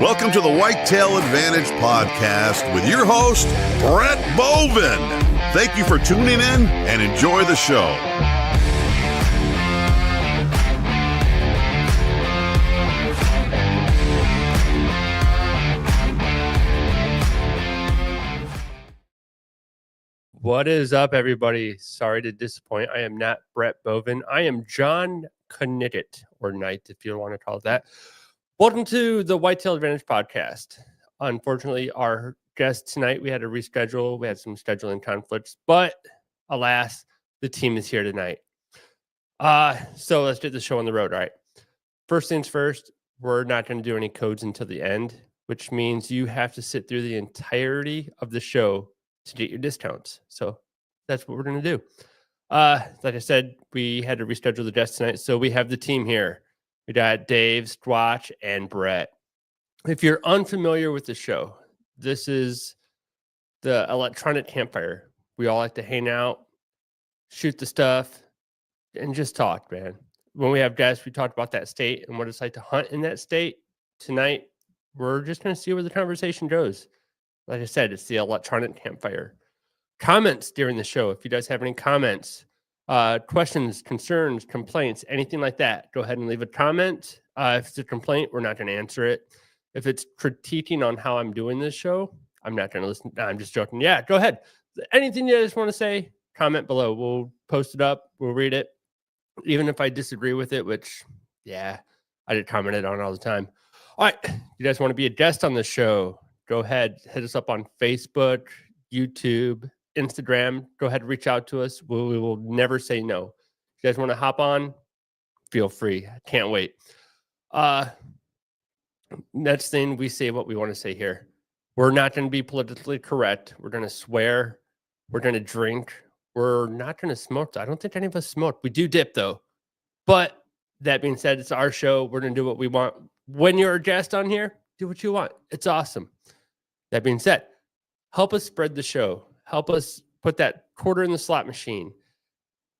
Welcome to the Whitetail Advantage Podcast with your host, Brett Bovin. Thank you for tuning in and enjoy the show. What is up, everybody? Sorry to disappoint. I am not Brett Bovin. I am John Knittit, or Knight, if you want to call it that. Welcome to the Whitetail Advantage Podcast. Unfortunately, our guest tonight, we had to reschedule. We had some scheduling conflicts, but alas, the team is here tonight. So let's get the show on the road. All right. First things first, we're not going to do any codes until the end, which means you have to sit through the entirety of the show to get your discounts. So that's what we're going to do. Like I said, we had to reschedule the guests tonight. So we have the team here. We got Dave, Squatch, and Brett. If you're unfamiliar with the show, this is the electronic campfire. We all like to hang out, shoot the stuff, and just talk, man. When we have guests, we talk about that state and what it's like to hunt in that state. Tonight, we're just going to see where the conversation goes. Like I said, it's the electronic campfire. Comments during the show. If you guys have any comments, questions, concerns, complaints, anything like that, go ahead and leave a comment. If it's a complaint, we're not going to answer it. If it's critiquing on how I'm doing this show, I'm not going to listen. No, I'm just joking. Yeah, go ahead. Anything you guys want to say, comment below. We'll post it up. We'll read it. Even if I disagree with it, which, yeah, I get commented on all the time. All right. You guys want to be a guest on the show? Go ahead, hit us up on Facebook, YouTube, Instagram. Go ahead and reach out to us. We will never say no. If you guys want to hop on, feel free. I can't wait. Next thing, we say what we want to say here. We're not going to be politically correct. We're going to swear. We're going to drink. We're not going to smoke. I don't think any of us smoke. We do dip, though. But that being said, it's our show. We're going to do what we want. When you're a guest on here, do what you want. It's awesome. That being said, help us spread the show. Help us put that quarter in the slot machine.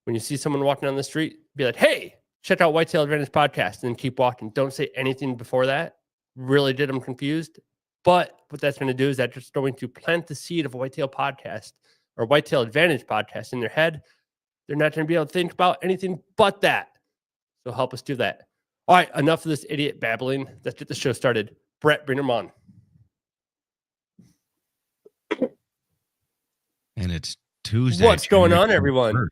When you see someone walking down the street, be like, hey, check out Whitetail Advantage Podcast, and then keep walking. Don't say anything before that. Really did them confused. But what that's going to do is that's just going to plant the seed of a Whitetail Podcast or Whitetail Advantage Podcast in their head. They're not going to be able to think about anything but that. So help us do that. All right, enough of this idiot babbling. Let's get the show started. Brett, bring them on. And it's Tuesday. What's going on, everyone? 1st.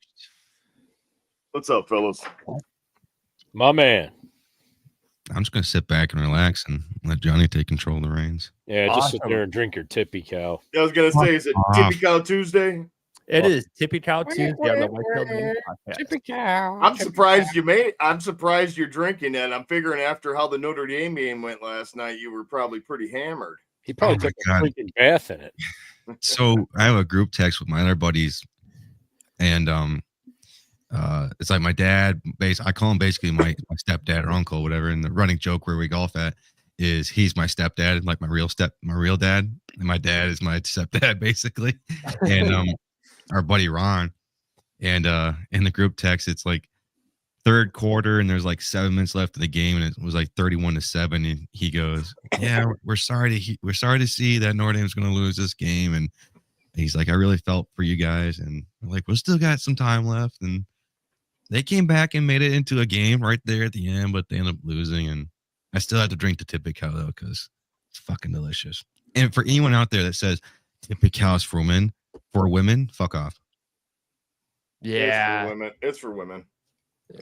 What's up, fellas? My man. I'm just going to sit back and relax and let Johnny take control of the reins. Yeah, just sit there and drink your tippy cow. I was going to say, is it Tippy Cow Tuesday? It is Tippy Cow Tuesday on the Whitetail Advantage Podcast. Tippy cow. I'm surprised you made it. I'm surprised you're drinking that. I'm figuring after how the Notre Dame game went last night, you were probably pretty hammered. He probably took a freaking bath in it. So I have a group text with my other buddies, and it's like my dad. I call him basically my stepdad or uncle, whatever. And the running joke where we golf at is he's my stepdad, and like my real dad, and my dad is my stepdad, basically. And our buddy Ron, and in the group text, it's like third quarter, and there's like 7 minutes left of the game, and it was like 31-7. And he goes, "Yeah, we're sorry to see that Notre Dame's going to lose this game." And he's like, "I really felt for you guys." And we're like, "We still got some time left." And they came back and made it into a game right there at the end, but they ended up losing. And I still had to drink the Tippy Cow though, because it's fucking delicious. And for anyone out there that says Tippy Cow is for women, fuck off. Yeah, It's for women.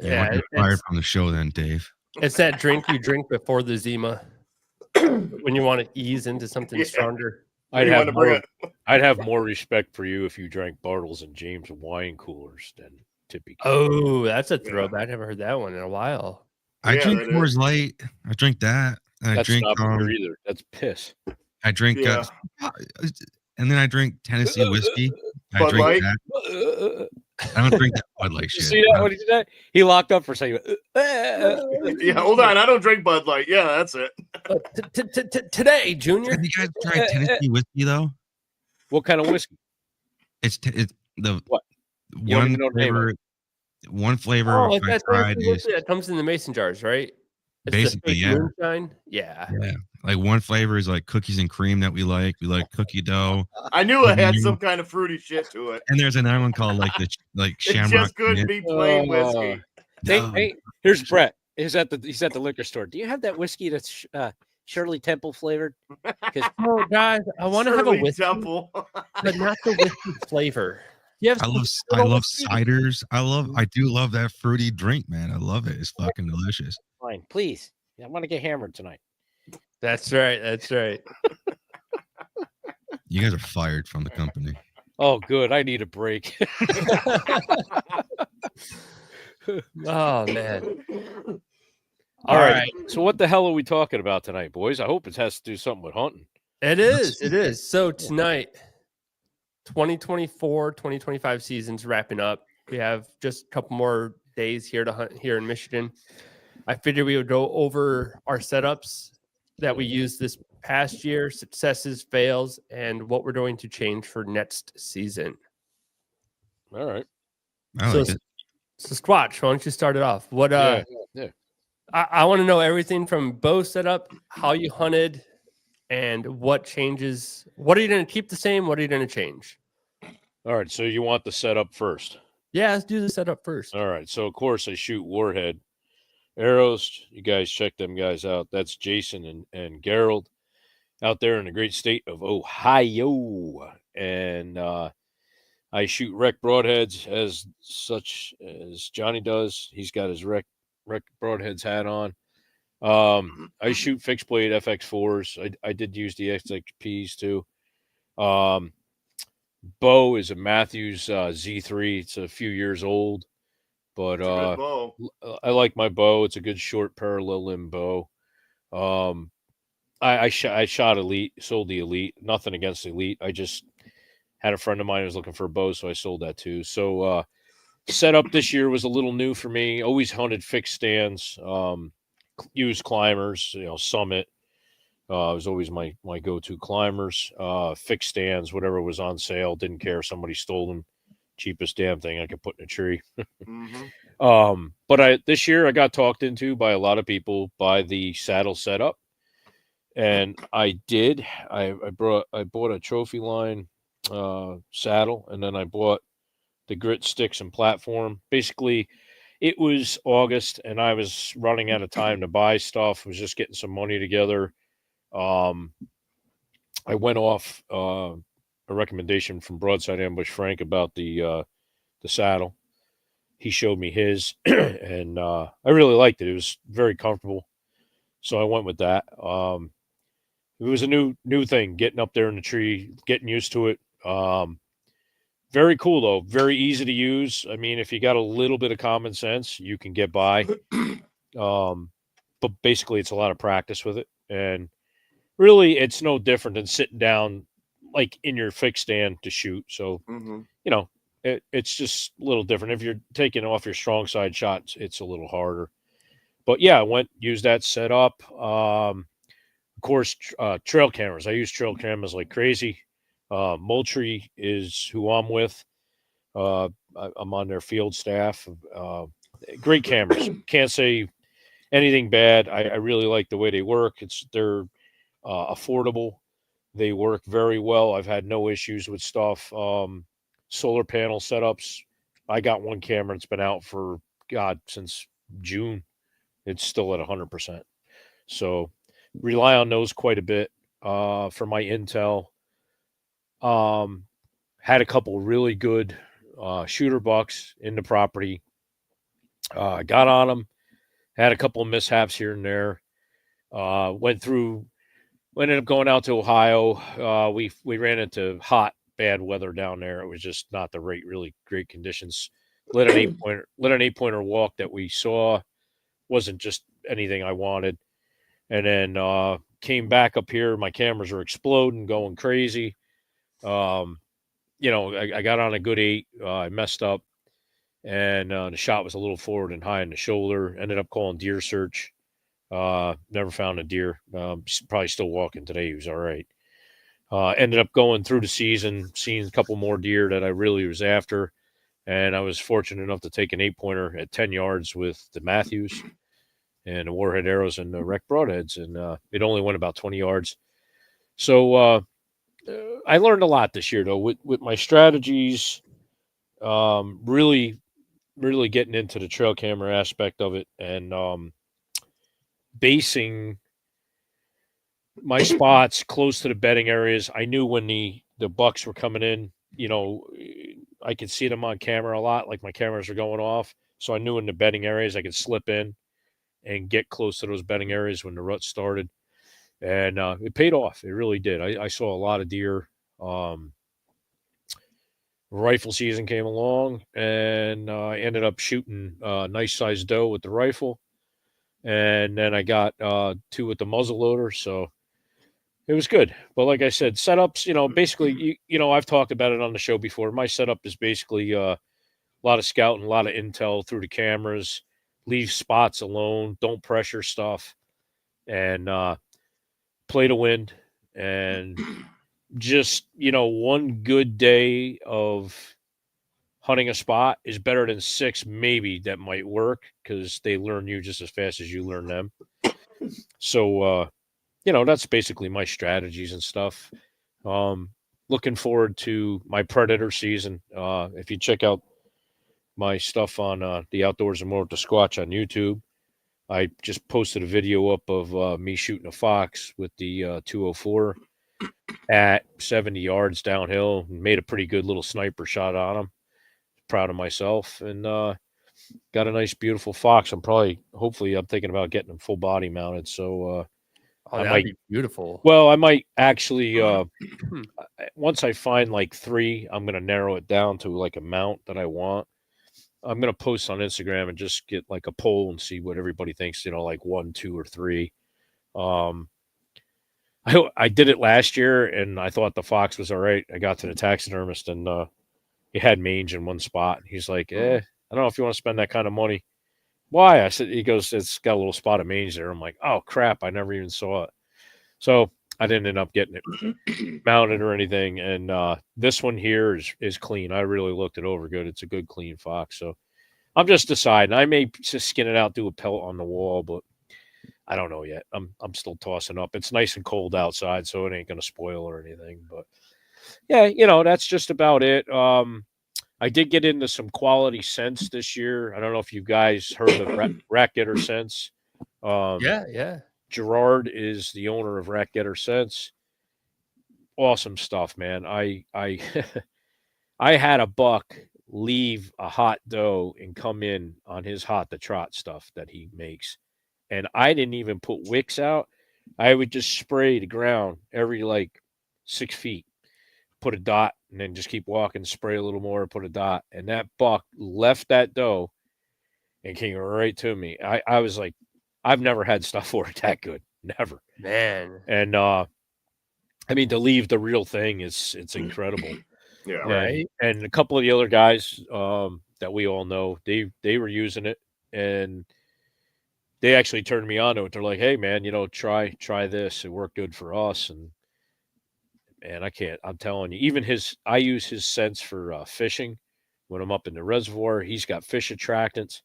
Yeah, you're fired from the show then, Dave. It's that drink you drink before the Zima when you want to ease into something stronger. I'd have more respect for you if you drank Bartles and James wine coolers than Tippy cow. Oh, that's a throwback. I haven't heard that one in a while. I drink Coors Light. I drink that. That's not beer either. That's piss. I drink, and then I drink Tennessee whiskey. I Bud drink Light? that. I don't drink that Bud Light shit. You see that? What did you say? He locked up for a second. Yeah, hold on. I don't drink Bud Light. Yeah, that's it. Today, Junior. Have you guys tried Tennessee whiskey though? What kind of whiskey? It's the What? You don't even know the name of it. one flavor Oh, I that's tried is that comes in the mason jars, right? It's Basically, the fake moonshine. Yeah. Yeah. Like one flavor is like cookies and cream that we like. We like cookie dough. I knew it had some kind of fruity shit to it. And there's another one called like It Shamrock. just couldn't be plain whiskey. Hey, here's Brett. He's at the liquor store. Do you have that whiskey that's Shirley Temple flavored? Oh, guys, I want to have a Shirley whiskey, Temple. but not the whiskey flavor. You have I love ciders. I do love that fruity drink, man. I love it. It's fucking delicious. Fine, please. I want to get hammered tonight. That's right. That's right. You guys are fired from the company. Oh, good. I need a break. Oh man. All right. So what the hell are we talking about tonight, boys? I hope it has to do something with hunting. It is. It is. So tonight, 2024-2025 season's wrapping up. We have just a couple more days here to hunt here in Michigan. I figured we would go over our setups that we used this past year, successes, fails, and what we're going to change for next season. All right. I like it. So Squatch, why don't you start it off? What Yeah. I want to know everything from bow setup, how you hunted, and what changes. What are you going to keep the same? What are you going to change? All right. So you want the setup first? Yeah, let's do the setup first. All right. So of course I shoot Warhead arrows. You guys check them guys out. That's Jason and Gerald out there in the great state of Ohio. And I shoot rec broadheads as such as Johnny does. He's got his rec broadheads hat on. I shoot fixed blade FX4s. I did use the XXPs too. Bow is a Matthews Z3. It's a few years old, but I like my bow. It's a good short parallel limb bow. I shot Elite, sold the Elite. Nothing against Elite. I just had a friend of mine who was looking for a bow, so I sold that too. So setup this year was a little new for me. Always hunted fixed stands, used climbers, Summit. Was always my go-to climbers, fixed stands, whatever was on sale. Didn't care if somebody stole them. Cheapest damn thing I could put in a tree. But this year I got talked into by a lot of people by the saddle setup, and I did. I bought a trophy line saddle, and then I bought the grit sticks and platform. Basically, it was August, and I was running out of time to buy stuff. I was just getting some money together. I went off a recommendation from Broadside Ambush Frank about the saddle. He showed me his, and I really liked it. It was very comfortable, so I went with that. It was a new thing, getting up there in the tree, getting used to it. Very cool though, very easy to use. I mean, if you got a little bit of common sense, you can get by. But basically, it's a lot of practice with it, and really, it's no different than sitting down like in your fixed stand to shoot. So, it's just a little different. If you're taking off your strong side shots, it's a little harder. But yeah, I used that setup. Of course, trail cameras. I use trail cameras like crazy. Moultrie is who I'm with. I'm on their field staff. Great cameras. Can't say anything bad. I really like the way they work. They're affordable. They work very well. I've had no issues with stuff. Solar panel setups. I got one camera that's been out for since June. It's still at 100%. So rely on those quite a bit for my intel. Had a couple really good shooter bucks in the property. Got on them. Had a couple of mishaps here and there. Ended up going out to Ohio. We ran into hot, bad weather down there. It was just not the really great conditions. Let an 8-pointer walk that we saw. Wasn't just anything I wanted. And then came back up here. My cameras are exploding, going crazy. I got on a good 8. I messed up, and the shot was a little forward and high in the shoulder. Ended up calling deer search. Never found a deer. Probably still walking today. He was all right. Ended up going through the season, seeing a couple more deer that I really was after. And I was fortunate enough to take an 8-pointer at 10 yards with the Matthews. and the warhead arrows and the wreck broadheads, and it only went about 20 yards. So I learned a lot this year, though, with my strategies, really getting into the trail camera aspect of it, and basing my spots close to the bedding areas. I knew when the bucks were coming in, I could see them on camera a lot, like my cameras are going off. So I knew in the bedding areas I could slip in and get close to those bedding areas when the rut started. And it paid off. It really did. I saw a lot of deer. Rifle season came along, and I ended up shooting a nice sized doe with the rifle. And then I got 2 with the muzzle loader. So it was good. But like I said, setups, basically, I've talked about it on the show before. My setup is basically a lot of scouting, a lot of intel through the cameras, leave spots alone, don't pressure stuff, and play to win. And just, one good day of hunting a spot is better than 6 maybe that might work, because they learn you just as fast as you learn them. So, that's basically my strategies and stuff. Looking forward to my predator season. If you check out my stuff on the Outdoors and More with the Squatch on YouTube, I just posted a video up of me shooting a fox with the 204 at 70 yards downhill, and made a pretty good little sniper shot on him. Proud of myself, and got a nice, beautiful fox. Hopefully, I'm thinking about getting him full body mounted. So that'd be beautiful. Well, I might actually, once I find like 3, I'm going to narrow it down to like a mount that I want. I'm going to post on Instagram and just get like a poll and see what everybody thinks, like 1, 2, or 3. I did it last year, and I thought the fox was all right. I got to the taxidermist, and he had mange in one spot. He's like, I don't know if you want to spend that kind of money. Why? I said, he goes, it's got a little spot of mange there. I'm like, oh crap, I never even saw it. So I didn't end up getting it mounted or anything. And this one here is clean. I really looked it over good. It's a good, clean fox. So I'm just deciding. I may just skin it out, do a pelt on the wall, but I don't know yet. I'm still tossing up. It's nice and cold outside, so it ain't going to spoil or anything. But yeah, that's just about it. I did get into some quality scents this year. I don't know if you guys heard of Rat Getter Scents. Yeah. Gerard is the owner of Rat Getter Scents. Awesome stuff, man. I I had a buck leave a hot doe and come in on his hot to trot stuff that he makes, and I didn't even put wicks out. I would just spray the ground every like 6 feet, put a dot, and then just keep walking, spray a little more, put a dot. And that buck left that doe and came right to me. I was like, I've never had stuff work that good. Never. Man. And I mean, to leave the real thing it's incredible. Yeah. Right. And a couple of the other guys that we all know, they were using it, and they actually turned me on to it. They're like, hey man, try this. It worked good for us. And I'm telling you, even I use his scents for fishing when I'm up in the reservoir. He's got fish attractants.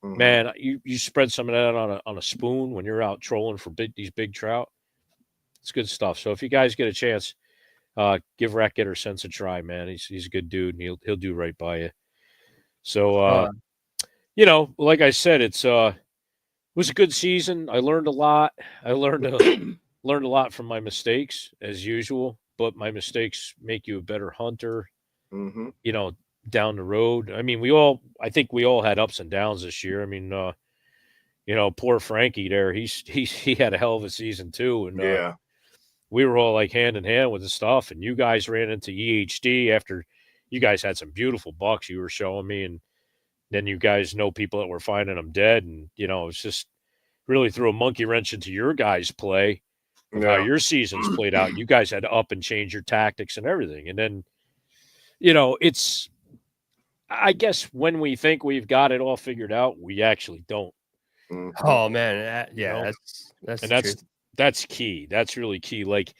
Mhm. Man, you spread some of that on a spoon when you're out trolling for these big trout. It's good stuff. So if you guys get a chance, give Rat Getter Scents a try, man. He's a good dude, and he'll do right by you. So like I said, it was a good season. I learned a lot. I learned a lot from my mistakes, as usual. But my mistakes make you a better hunter, Mhm. Down the road. I mean, I think we all had ups and downs this year. I mean, poor Frankie there, he had a hell of a season too. And Yeah. we were all like hand in hand with the stuff. And you guys ran into EHD after you guys had some beautiful bucks you were showing me. And then you guys know people that were finding them dead. And, it's just really threw a monkey wrench into your guys' play. How your seasons played out. You guys had to up and change your tactics and everything. And then, it's, I guess when we think we've got it all figured out, we actually don't. Mhm. Oh man, That's key. That's really key. Like,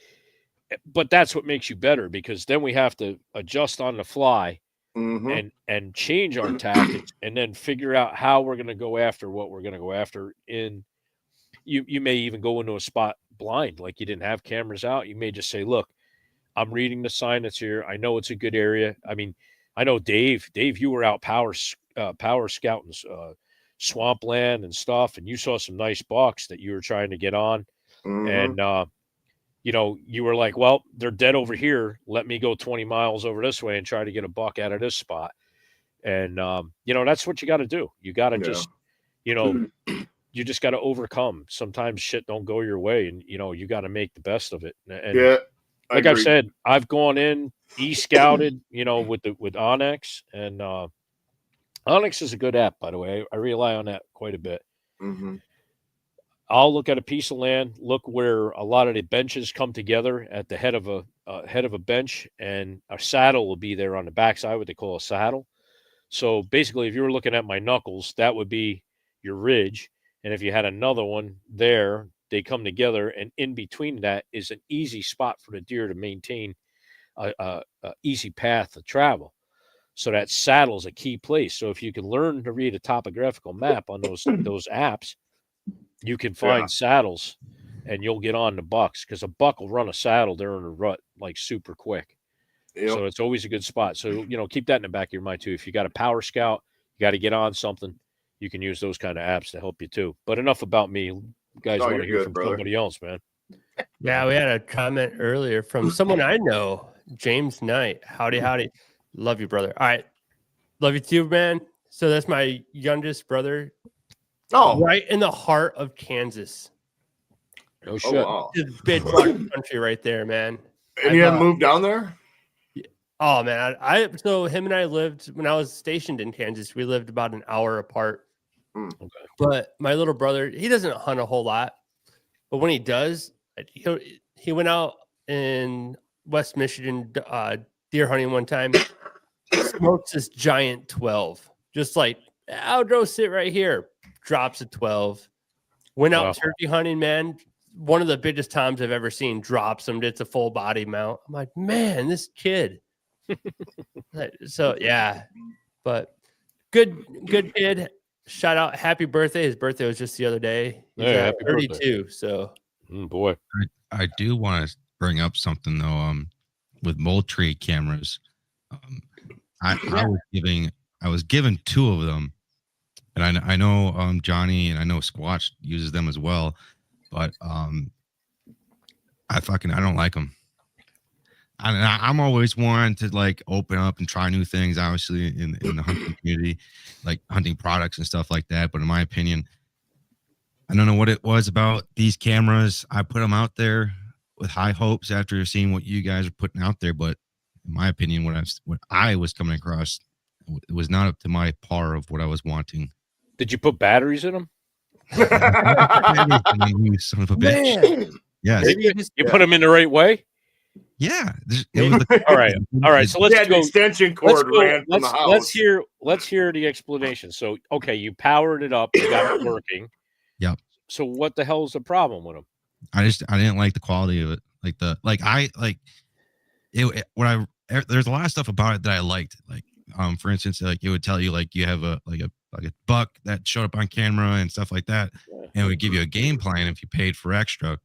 but that's what makes you better, because then we have to adjust on the fly Mhm. and change our tactics, and then figure out how we're going to go after what we're going to go after in you may even go into a spot blind, like you didn't have cameras out. You may just say, look, I'm reading the sign that's here. I know it's a good area. I mean, I know Dave, you were out power scouting swampland and stuff, and you saw some nice bucks that you were trying to get on. And, you know, you were like, well, they're dead over here. Let me go 20 miles over this way and try to get a buck out of this spot. And, you know, that's what you got to do. You got to just, you know, you just got to overcome. Sometimes shit don't go your way, and, you know, you got to make the best of it. And like I've said, I've gone in, scouted, you know, with Onyx, and Onyx is a good app, by the way. I rely on that quite a bit. I'll look at a piece of land, look where a lot of the benches come together at the head of a bench, and a saddle will be there on the backside, what they call a saddle. So basically, if you were looking at my knuckles, that would be your ridge. And if you had another one there, they come together, and in between that is an easy spot for the deer to maintain a easy path to travel. So that saddle is a key place. So if you can learn to read a topographical map on those apps, you can find saddles, and you'll get on the bucks, because a buck will run a saddle during a rut like super quick. So it's always a good spot. So, you know, keep that in the back of your mind too. If you got a power scout, you got to get on something, you can use those kind of apps to help you too. But enough about me. You guys want to hear from somebody else, man. Yeah, we had a comment earlier from someone I know, James Knight. Howdy. Love you, brother. All right. Love you too, man. So that's my youngest brother. Oh, right in the heart of Kansas. Oh, shit. Wow. It's big country right there, man. And you haven't moved down there? Oh, man. So him and I lived, when I was stationed in Kansas, we lived about an hour apart. Okay. But my little brother, he doesn't hunt a whole lot. But when he does, he went out in West Michigan deer hunting one time, smokes this giant 12. Just like, I'll go sit right here. Drops a 12. Went out turkey hunting, man. One of the biggest toms I've ever seen. Drops him. It's a full body mount. I'm like, man, this kid. So yeah, but good kid. Shout out, happy birthday. His birthday was just the other day. He's happy 32. Birthday. So boy, I do want to bring up something though. With Moultrie cameras, I was given 2 of them. And I know Johnny, and I know Squatch uses them as well, but I don't like them. I'm always wanting to like open up and try new things, obviously in the hunting community, like hunting products and stuff like that. But in my opinion, I don't know what it was about these cameras. I put them out there with high hopes after seeing what you guys are putting out there. But in my opinion, what I was coming across, it was not up to my par of what I was wanting. Did you put batteries in them? Son of a bitch. Yes. You put them in the right way? Yeah. All right. So let's go. The extension cord ran from the house. Let's hear the explanation. So, okay, you powered it up, you got it working. Yep. So what the hell is the problem with them? I didn't like the quality of it. There's a lot of stuff about it that I liked. Like, for instance, like it would tell you like you have a buck that showed up on camera and stuff like that, and it would give you a game plan if you paid for extra,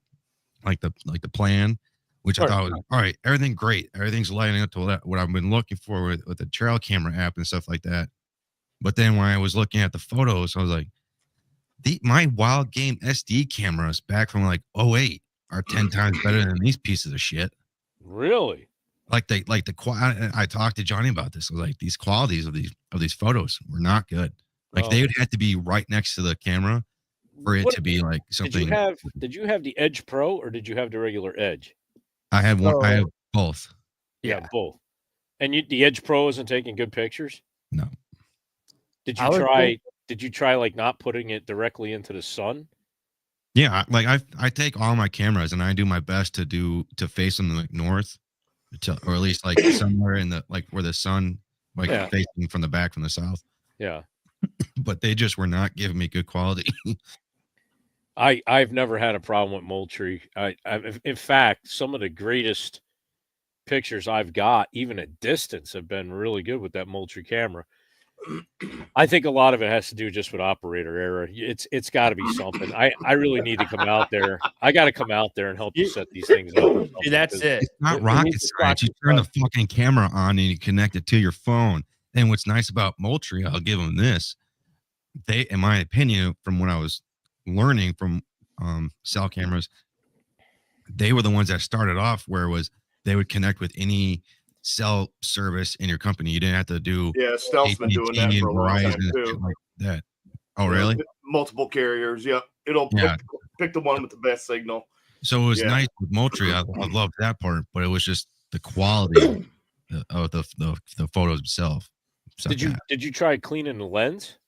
like the plan, which I thought was all right. Everything great, everything's lining up to what I've been looking for with the trail camera app and stuff like that. But then when I was looking at the photos, I was like, my wild game SD cameras back from like 2008 are 10 times better than these pieces of shit. Really? I talked to Johnny about this. I was like, these qualities of these photos were not good. Like they would have to be right next to the camera for it to be like something. Did you have the Edge Pro or did you have the regular Edge? I have one. I have both. Yeah, both. And the Edge Pro isn't taking good pictures? No. Did you try like not putting it directly into the sun? Yeah, like I take all my cameras and I do my best to face them like north, or at least like somewhere in the like where the sun facing from the back from the south. Yeah. But they just were not giving me good quality. I've never had a problem with Moultrie. In fact, some of the greatest pictures I've got, even at distance, have been really good with that Moultrie camera. I think a lot of it has to do just with operator error. It's got to be something. I really need to come out there. I got to come out there and help you set these things up. That's it. It's not rocket science. You turn the fucking camera on and you connect it to your phone. And what's nice about Moultrie, I'll give them this. They, in my opinion, from what I was learning from cell cameras, they were the ones that started off where it was they would connect with any cell service in your company. You didn't have to do Stealth's been doing that for a long time too. Like that. Oh, really? Multiple carriers. Yep. It'll pick the one with the best signal. So it was nice with Moultrie. I loved that part, but it was just the quality of the photos themselves. So, did you try cleaning the lens?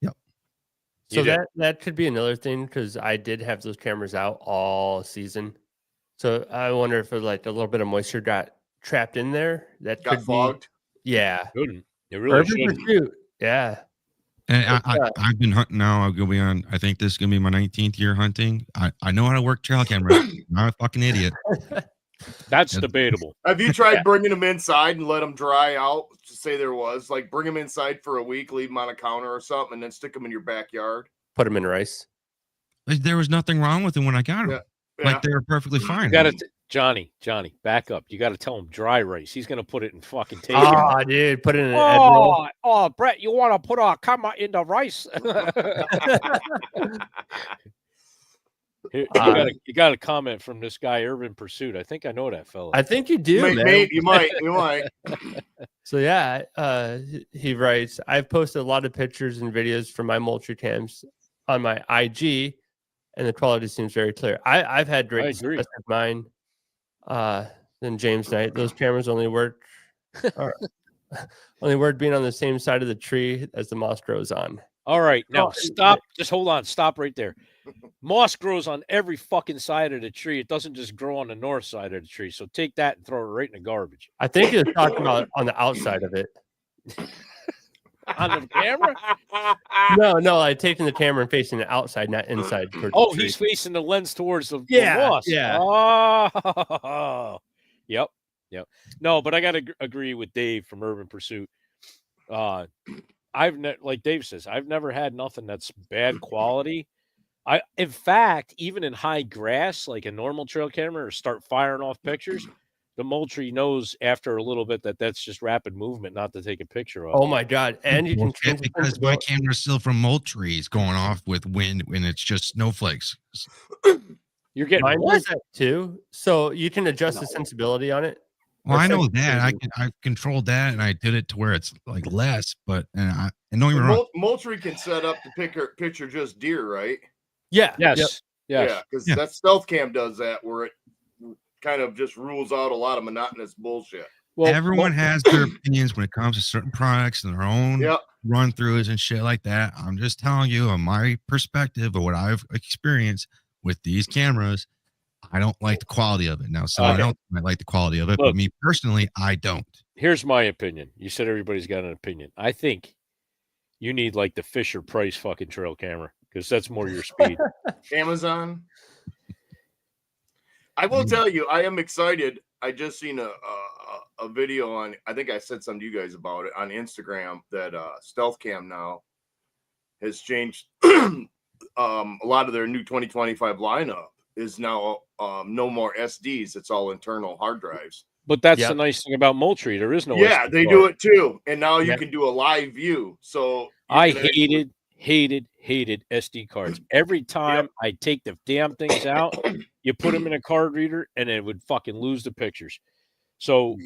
Yep. So that could be another thing, because I did have those cameras out all season. So I wonder if like a little bit of moisture got trapped in there. That got could fogged. Yeah. Couldn't. It really should. Yeah. And I've been hunting now. I'll go beyond. I think this is gonna be my 19th year hunting. I know how to work trail cameras. I'm not a fucking idiot. That's debatable. Have you tried bringing them inside and let them dry out? To say there was like bring them inside for a week, leave them on a counter or something, and then stick them in your backyard. Put them in rice. There was nothing wrong with them when I got them. Yeah. Like they were perfectly fine. You gotta Johnny, back up. You got to tell him dry rice. He's gonna put it in fucking tape. Oh, dude, put it in an egg roll. Brett, you want to put a camera in the rice? You got a comment from this guy, Urban Pursuit. I think I know that fella. I think you do, man. You might. So yeah, he writes, I've posted a lot of pictures and videos from my Moultrie cams on my IG, and the quality seems very clear. I've had great success with mine. Then James Knight, those cameras only work being on the same side of the tree as the moss grows on. All right, now stop. Just hold on. Stop right there. Moss grows on every fucking side of the tree. It doesn't just grow on the north side of the tree. So take that and throw it right in the garbage. I think he was talking about on the outside of it. On the camera? No, like taking the camera and facing the outside, not inside. He's facing the lens towards the moss. Yeah. Oh, yep. No, but I got to agree with Dave from Urban Pursuit. Like Dave says, I've never had nothing that's bad quality. In fact, even in high grass, like a normal trail camera, or start firing off pictures, the Moultrie knows after a little bit that that's just rapid movement, not to take a picture of. Oh my God. And you can change because my camera's still from Moultrie going off with wind when it's just snowflakes. You're getting mine does that too. So you can adjust the sensibility on it. Well, I know that I controlled that, and I did it to where it's like less. But and don't get me wrong, Moultrie can set up the picture just deer, right? Yeah. Yes. Yeah, because that stealth cam does that, where it kind of just rules out a lot of monotonous bullshit. Well, everyone has their opinions when it comes to certain products and their own run throughs and shit like that. I'm just telling you, on my perspective of what I've experienced with these cameras, I don't like the quality of it. Now, someone else might like the quality of it, but me personally, I don't. Here's my opinion. You said everybody's got an opinion. I think you need like the Fisher Price fucking trail camera, because that's more your speed. Amazon. I will tell you, I am excited. I just seen a video on, I think I said something to you guys about it on Instagram, that Stealth Cam now has changed a lot of their new 2025 lineup is now no more SDs. It's all internal hard drives. But that's the nice thing about Moultrie. There is no SD they do it too. And now you can do a live view. So I hated SD cards. Every time I take the damn things out, you put them in a card reader and it would fucking lose the pictures. So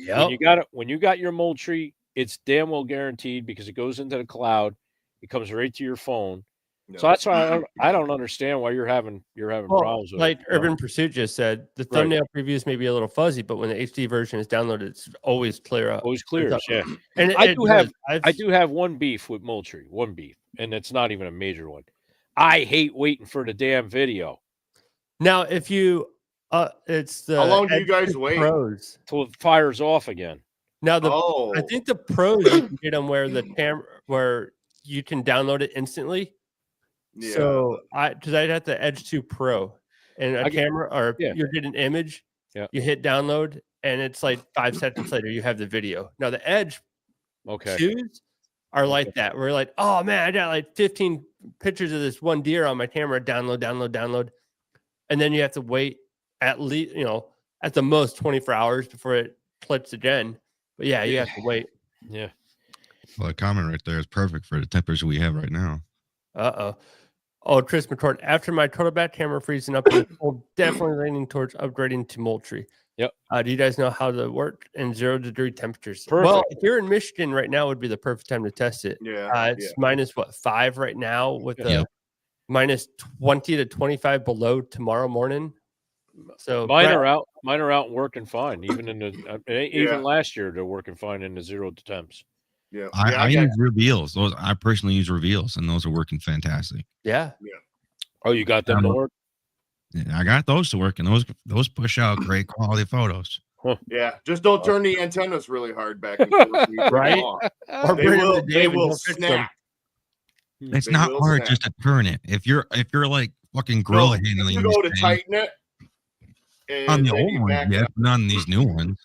when you got your Moultrie, it's damn well guaranteed, because it goes into the cloud. It comes right to your phone. No. So that's why I don't understand why you're having problems with like Urban Pursuit just said, the thumbnail previews may be a little fuzzy, but when the HD version is downloaded, it's always clear up. Always clear, yeah. And I do have one beef with Moultrie, and it's not even a major one. I hate waiting for the damn video. Now, if you it's the how long do you guys wait till it fires off again? Now I think the pros you can get them where the camera where you can download it instantly. Yeah. So because I'd have the Edge 2 Pro and a camera, or you get an image, you hit download, and it's like 5 seconds later you have the video. Now the Edge 2s, are like that. We're like, oh man, I got like 15 pictures of this one deer on my camera. Download. And then you have to wait at least, at the most 24 hours before it clicks again. But yeah, you have to wait. Yeah. Well, the comment right there is perfect for the temperature we have right now. Oh, Chris McCord, after my total back camera freezing up, I'm definitely leaning towards upgrading to Moultrie. Yep. Do you guys know how to work in 0-degree temperatures? Perfect. Well, if you're in Michigan right now, would be the perfect time to test it. Yeah. It's minus 5 right now with the minus 20 to 25 below tomorrow morning. So mine are out and working fine. Even in the even last year they're working fine in the 0 to temps. Yeah. I use reveals. I personally use reveals, and those are working fantastic. Yeah. Oh, you got them to work? Yeah, I got those to work, and those push out great quality photos. Huh. Yeah, just don't turn the antennas really hard back and forth. Right? Or they will snap. It's not hard just to turn it. If you're like fucking gorilla handling, you go to tighten it. On the old ones, not on these new ones.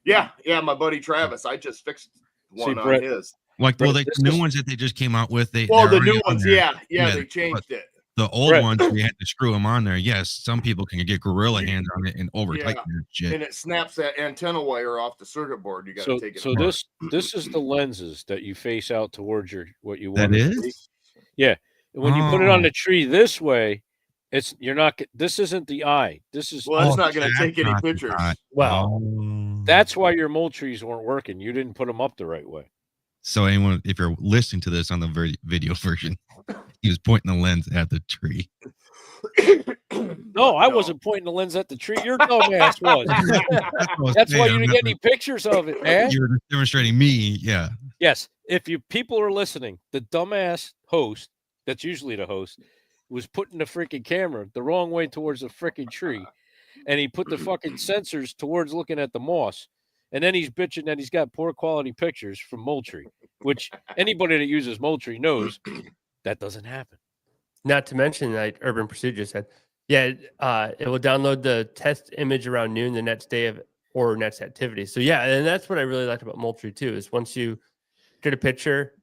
Yeah, my buddy Travis. I just fixed one on his. Like, well, the new ones that they just came out with, the new ones, they changed it. The old ones, we had to screw them on there. Yes, some people can get gorilla hands on it and over tighten their shit. And it snaps that antenna wire off the circuit board. You got to take it. So this is the lenses that you face out towards what you want. That is? Yeah. When you put it on the tree this way, this isn't the eye. This is it's not going to take any pictures. Well, that's why your Moultries weren't working. You didn't put them up the right way. So anyone, if you're listening to this on the video version, he was pointing the lens at the tree. No, I wasn't pointing the lens at the tree. Your dumbass was. That's why you didn't get any pictures of it, man. You were demonstrating me, yeah. Yes, if people are listening, the dumbass host, that's usually the host, was putting the freaking camera the wrong way towards the freaking tree, and he put the fucking sensors towards looking at the moss. And then he's bitching that he's got poor quality pictures from Moultrie, which anybody that uses Moultrie knows that doesn't happen. Not to mention, like Urban Pursuit just said, it will download the test image around noon the next day or next activity. So yeah, and that's what I really liked about Moultrie too, is once you get a picture,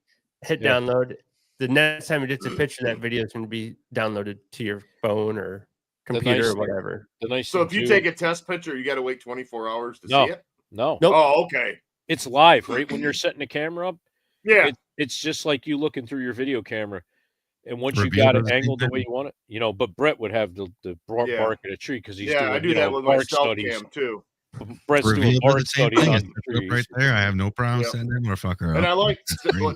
hit download, the next time it gets a picture, that video is going to be downloaded to your phone or computer or whatever. So if you take a test picture, you got to wait 24 hours to see it? No. Nope. Oh, okay. It's live, right? When you're setting the camera up. Yeah. It's just like you looking through your video camera. And once you got it angled the way you want it, but Brett would have the bark at a tree because he's doing I do that with my stealth cam too. Brett's doing bark studies on trees. Right there. I have no problem setting that motherfucker up. And I like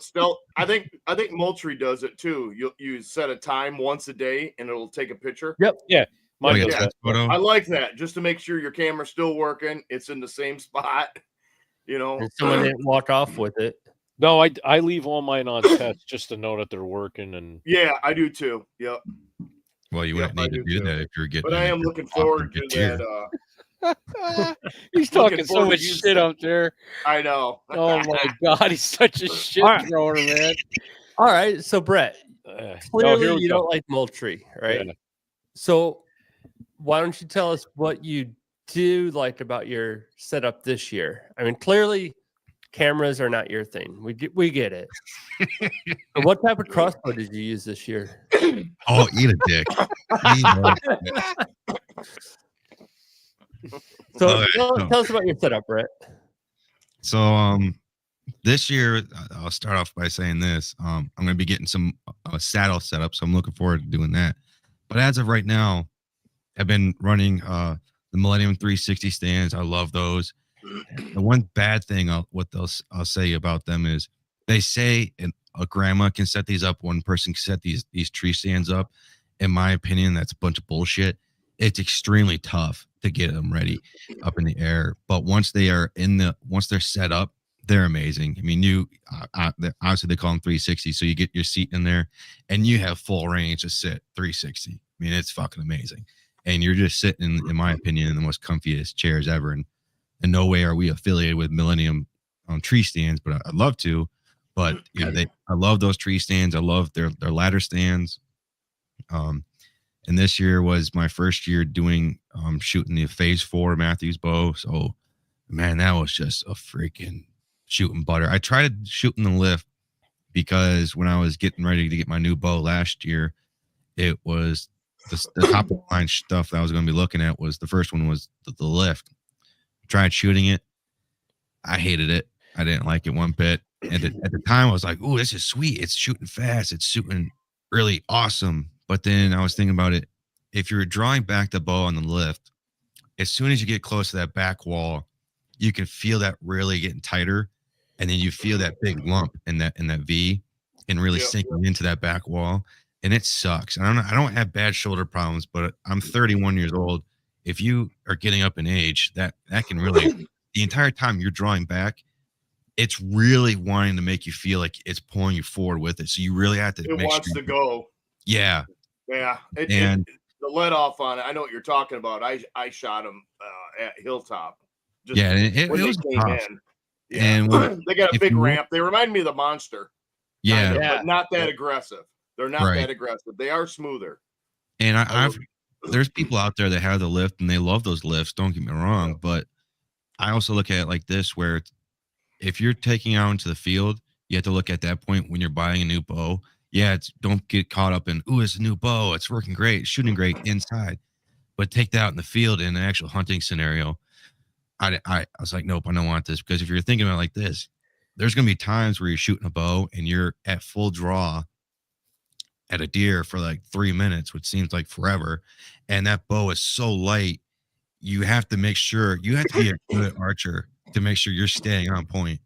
stealth. I think Moultrie does it too. You set a time once a day and it'll take a picture. Yep. Yeah. I like that just to make sure your camera's still working. It's in the same spot, And someone didn't walk off with it. No, I leave all mine on test just to know that they're working. And yeah, I do too. Yep. Well, you wouldn't need to do that if you're getting. But I am looking forward to that. He's talking so much shit up there. I know. Oh my God, he's such a shit thrower, man. All right, so Brett, clearly you don't like Moultrie, right? Yeah. So why don't you tell us what you do like about your setup this year? I mean, clearly cameras are not your thing. We get it. But what type of crossbow did you use this year? Oh, eat a dick. So tell us about your setup, Brett. So this year I'll start off by saying this. I'm going to be getting some saddle setup, so I'm looking forward to doing that. But as of right now, I've been running the Millennium 360 stands. I love those. The one bad thing I'll say about them is they say a grandma can set these up, one person can set these tree stands up. In my opinion, that's a bunch of bullshit. It's extremely tough to get them ready up in the air. But once they're set up, they're amazing. I mean, obviously they call them 360, so you get your seat in there and you have full range to sit 360. I mean, it's fucking amazing. And you're just sitting, in my opinion, in the most comfiest chairs ever. And in no way are we affiliated with Millennium tree stands, but I'd love to. But yeah, I love those tree stands. I love their ladder stands. And this year was my first year doing shooting the Phase 4 Matthews bow. So man, that was just a freaking shooting butter. I tried shooting the lift because when I was getting ready to get my new bow last year, it was the top of the line stuff that I was going to be looking at was the first one was the lift. Tried shooting it. I hated it. I didn't like it one bit. And at the time, I was like, "Oh, this is sweet. It's shooting fast. It's shooting really awesome." But then I was thinking about it. If you're drawing back the bow on the lift, as soon as you get close to that back wall, you can feel that really getting tighter, and then you feel that big lump in that V, and really sinking into that back wall, and it sucks. And I don't have bad shoulder problems, but I'm 31 years old. If you are getting up in age, that can really the entire time you're drawing back, it's really wanting to make you feel like it's pulling you forward with it. So you really have to. It wants to go. Yeah. Yeah. And the let off on it. I know what you're talking about. I shot him at Hilltop. Yeah, it was tough. Yeah. And they got a big ramp. They remind me of the Monster. Yeah. But not that aggressive. They're not that aggressive. They are smoother. And there's people out there that have the lift and they love those lifts. Don't get me wrong, but I also look at it like this, where if you're taking out into the field, you have to look at that point when you're buying a new bow. Yeah, don't get caught up in, it's a new bow. It's working great. It's shooting great inside. But take that out in the field in an actual hunting scenario. I was like, nope, I don't want this. Because if you're thinking about it like this, there's going to be times where you're shooting a bow and you're at full draw at a deer for like 3 minutes, which seems like forever. And that bow is so light, you have to make sure, you have to be a good archer to make sure you're staying on point.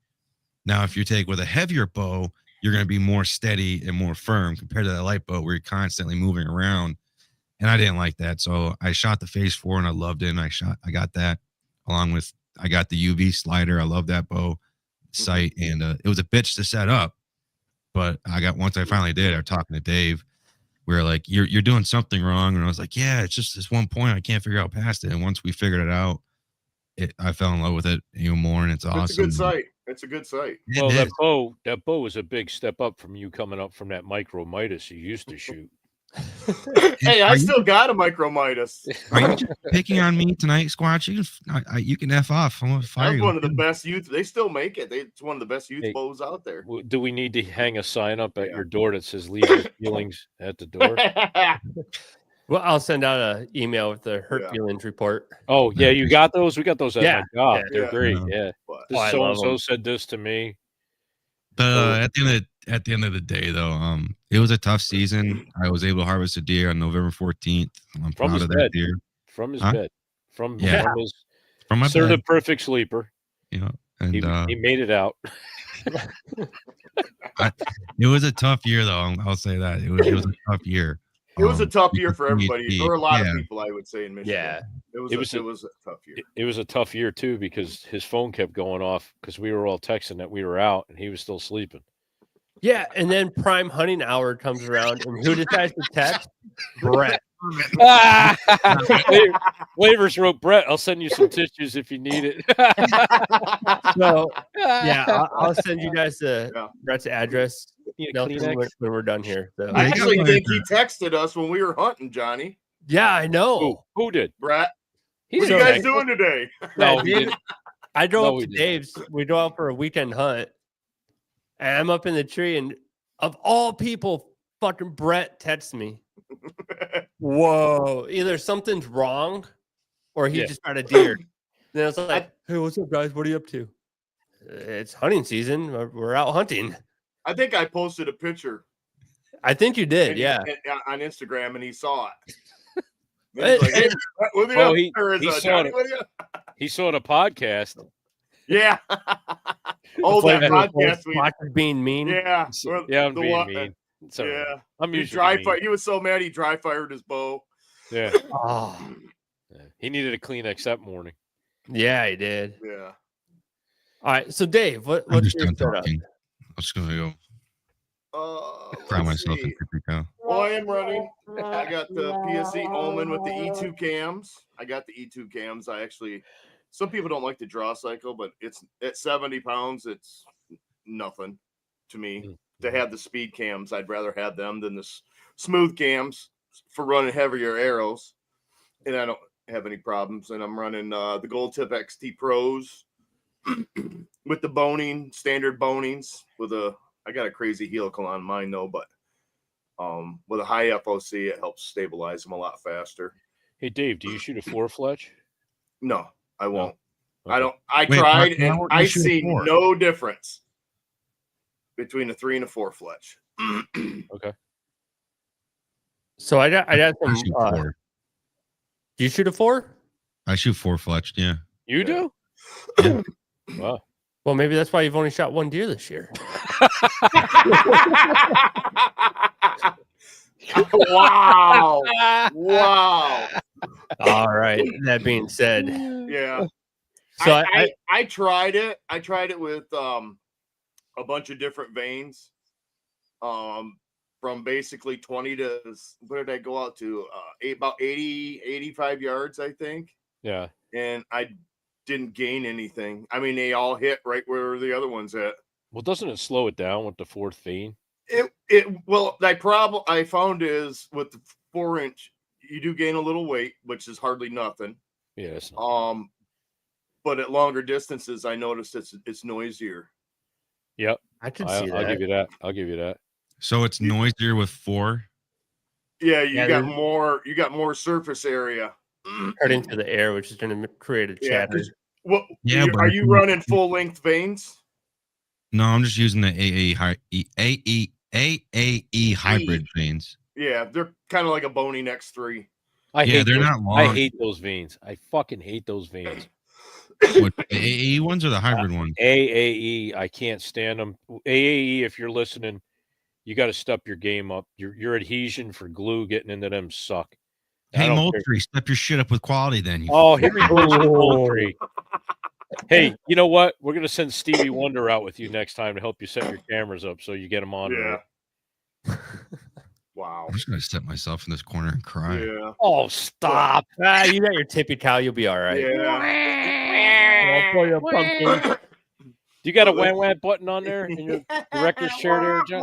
Now, if you take with a heavier bow, you're going to be more steady and more firm compared to that light bow where you're constantly moving around. And I didn't like that. So I shot the Phase 4 and I loved it. And I got that along with, I got the UV slider. I love that bow sight. And it was a bitch to set up. But once I finally did, I was talking to Dave. We were like, you're doing something wrong. And I was like, yeah, it's just this one point I can't figure out past it. And once we figured it out, I fell in love with it even more. And it's awesome. It's a good sight. It's a good sight. Well, that bow is a big step up from you coming up from that micro Midas you used to shoot. Hey, I still got a micro Midas. Are you just picking on me tonight, Squatch? You can F off. I'm gonna fire That's you. one of the best youth. They still make it. It's one of the best youth bows out there. Do we need to hang a sign up at your door that says "Leave your feelings at the door"? Well, I'll send out an email with the hurt feelings report. Oh yeah, you got those? We got those at my job. They're great. Yeah. So and so said this to me. But at the end of the day, though, it was a tough season. I was able to harvest a deer on November 14th. I'm proud of that deer. From his bed. From my bed. The perfect sleeper. And he made it out. It was a tough year, though. I'll say that it was a tough year. It was a tough year for everybody, or a lot of people, I would say, in Michigan. Yeah, it was a tough year. It was a tough year too because his phone kept going off because we were all texting that we were out and he was still sleeping. Yeah, and then prime hunting hour comes around, and who decides to text? Brett. Waivers wrote, Brett, I'll send you some tissues if you need it. So, yeah, I'll send you guys Brett's address when we're done here. So. I actually think he texted us when we were hunting, Johnny. Yeah, I know. Who did? Brett. What are you guys doing today? No, I drove up to Dave's. We drove out for a weekend hunt, and I'm up in the tree, and of all people, fucking Brett texts me. Whoa, either something's wrong or he just got a deer. Then I was like, hey, what's up, guys? What are you up to? It's hunting season. We're out hunting. I think I posted a picture. I think you did, on Instagram, and he saw it. He saw the podcast. Yeah. That podcast. Watch being mean. Yeah. I'm being mean. So I'm usually he was so mad he dry fired his bow. Yeah. He needed a Kleenex that morning. Yeah, he did. Yeah. All right. So Dave, what's your setup? I'm just gonna go cry myself in Pico. Well, I am running. I got the PSE Omen with the E2 cams. I got the E2 cams. Some people don't like the draw cycle, but it's at 70 pounds, it's nothing to me. To have the speed cams, I'd rather have them than the smooth cams for running heavier arrows. And I don't have any problems. And I'm running the Gold Tip XT Pros with the standard bonings with a I got a crazy helical on mine though, but with a high FOC, it helps stabilize them a lot faster. Hey, Dave, do you shoot a 4 Fletch? No, I won't. Okay. I don't. I Wait, tried, why and won't you I shoot a see 4? no difference between a 3 and a 4 Fletch. Okay. So I got I some. shoot 4. Do you shoot a 4? I shoot 4 fletched. Yeah. You do? Yeah. Wow. Well, maybe that's why you've only shot one deer this year. Wow. Wow. All right. That being said, Yeah. so I tried it. I tried it with a bunch of different veins. From basically 20 to where did I go out to? About 80, 85 yards, I think. Yeah. And I didn't gain anything. I mean, they all hit right where the other ones hit. Well, doesn't it slow it down with the 4th vein? Well, the problem I found is with the 4-inch, you do gain a little weight, which is hardly nothing. Yeah. It's not. But at longer distances, I noticed it's noisier. Yep. I can see that. I'll give you that. I'll give you that. So it's noisier with 4. Yeah, you Yeah, got more. You got more surface area. Cut into the air, which is going to create a Yeah. chatter. What? Yeah, but are you running full length veins? No, I'm just using the AAE hybrid veins. Yeah, they're kind of like a Boning X3. Yeah, they're not long. I hate those veins. I fucking hate those veins. What, the AAE ones or the hybrid ones? AAE, I can't stand them. AAE, if you're listening, you got to step your game up. Your adhesion for glue getting into them suck. Hey, Moultrie, step your shit up with quality then. Oh, here we go, Moultrie. Hey, you know what? We're gonna send Stevie Wonder out with you next time to help you set your cameras up so you get them on. Yeah. Wow. I'm just gonna step myself in this corner and cry. Yeah. Oh, stop! You got your tippy cow. You'll be all right. Yeah. I'll pull you a pumpkin. Do you got a wah button on there in your director's chair there, John?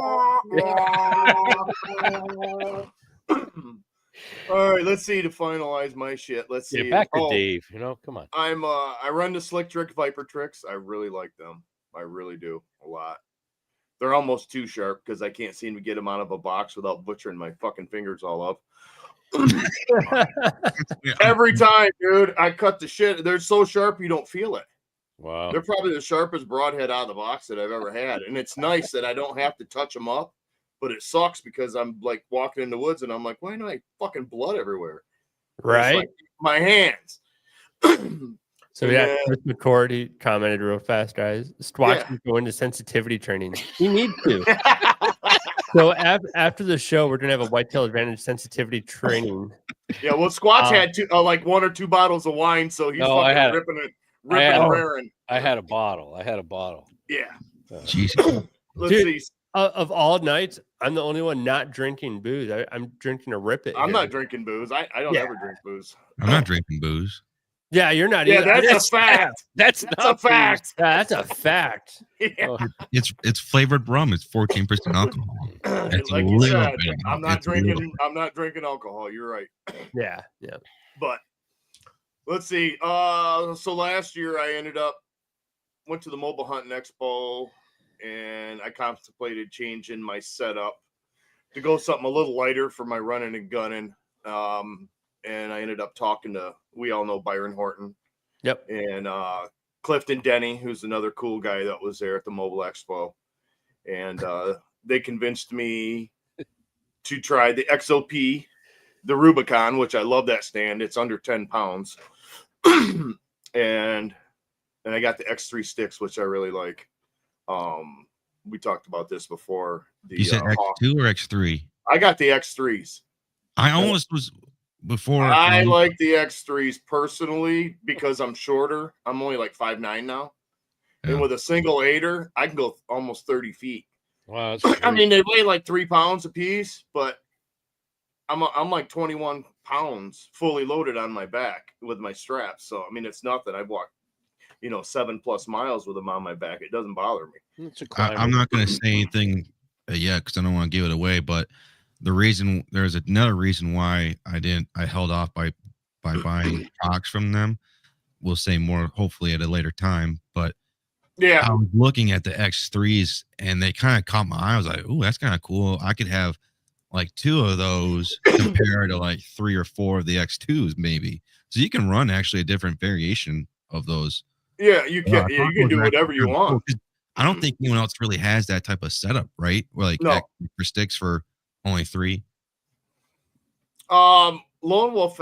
All right, let's see to finalize my shit. Let's see. Yeah, back to Dave. You know, come on. I run the Slick Trick Viper tricks. I really like them. I really do a lot. They're almost too sharp because I can't seem to get them out of a box without butchering my fucking fingers all up. Every time, dude, I cut the shit. They're so sharp you don't feel it. Wow. They're probably the sharpest broadhead out of the box that I've ever had. And it's nice that I don't have to touch them up, but it sucks because I'm like walking in the woods and I'm like, why do I fucking blood everywhere? Right. Like my hands. So yeah, Chris McCord, he commented real fast, guys. Squatch is going to sensitivity training. He needs to. So after the show, we're gonna have a Whitetail Advantage sensitivity training. Yeah, well, Squatch had like 1 or 2 bottles of wine, so he's fucking ripping and raring. I had a bottle. Yeah. Jesus. Let's see. Of all nights, I'm the only one not drinking booze. I'm drinking a Rip It. I'm not drinking booze. I don't ever drink booze. I'm not drinking booze. Yeah, you're not. Yeah, either. that's a fact. That's a fact. That's a fact. Yeah. It's flavored rum. It's 14% alcohol. It's like you said, bit. I'm not drinking alcohol. You're right. Yeah. But let's see. So last year I went to the Mobile Hunting Expo, and I contemplated changing my setup to go something a little lighter for my running and gunning. And I ended up talking to, we all know Byron Horton. Yep. And Clifton Denny, who's another cool guy that was there at the Mobile Expo. And they convinced me to try the XOP, the Rubicon, which I love that stand. It's under 10 pounds. and I got the X3 sticks, which I really like. We talked about this before. You said X2 or X3? I got the X3s. I almost was before. I like the X3s personally because I'm shorter. I'm only like 5'9" now. Yeah. And with a single 8er, I can go almost 30 feet. Wow. I mean, they weigh like 3 pounds a piece, but I'm like 21 pounds fully loaded on my back with my straps. So, I mean, it's nothing. I've walked, 7+ miles with them on my back. It doesn't bother me. I'm not going to say anything yet because I don't want to give it away, but there's another reason why I held off by buying Fox from them. We'll say more hopefully at a later time, but Yeah. I was looking at the X3s and they kind of caught my eye. I was like, "Ooh, that's kind of cool. I could have like 2 of those compared to like 3 or 4 of the X2s, maybe." So you can run actually a different variation of those. Yeah, you can. I Yeah, thought you can those do were actually whatever you kinda cool, want. 'cause I don't think anyone else really has that type of setup, right? Where like No. for sticks for only 3. Lone Wolf,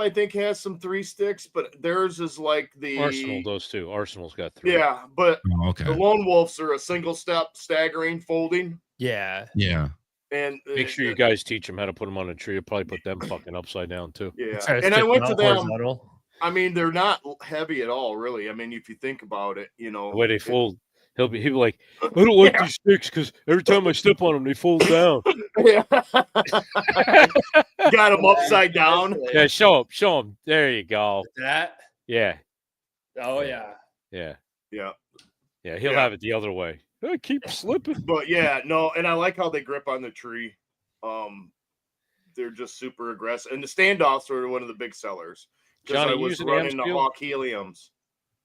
I think has some 3 sticks, but theirs is like the Arsenal does too. Arsenal's got 3. Yeah, but Oh, okay. the Lone Wolves are a single step, staggering, folding, Yeah. Yeah. and Make sure you guys teach them how to put them on a tree. You'll probably put them fucking upside down too. Yeah, Try to and I stick went to out them. horizontal. I mean, they're not heavy at all, really. I mean, if you think about it, The way they fold, he'll be like, I don't like Yeah. these sticks because every time I step on them, they fold down. Yeah. Got them upside down. Yeah, show them. There you go. That. Yeah, Oh yeah. yeah, Yeah, yeah. He'll Yeah. have it the other way. I keep slipping. but yeah, no, and I like how they grip on the tree. They're just super aggressive, and the standoffs are one of the big sellers. Because Johnny, I you was using running the Amsfield? Hawk Heliums.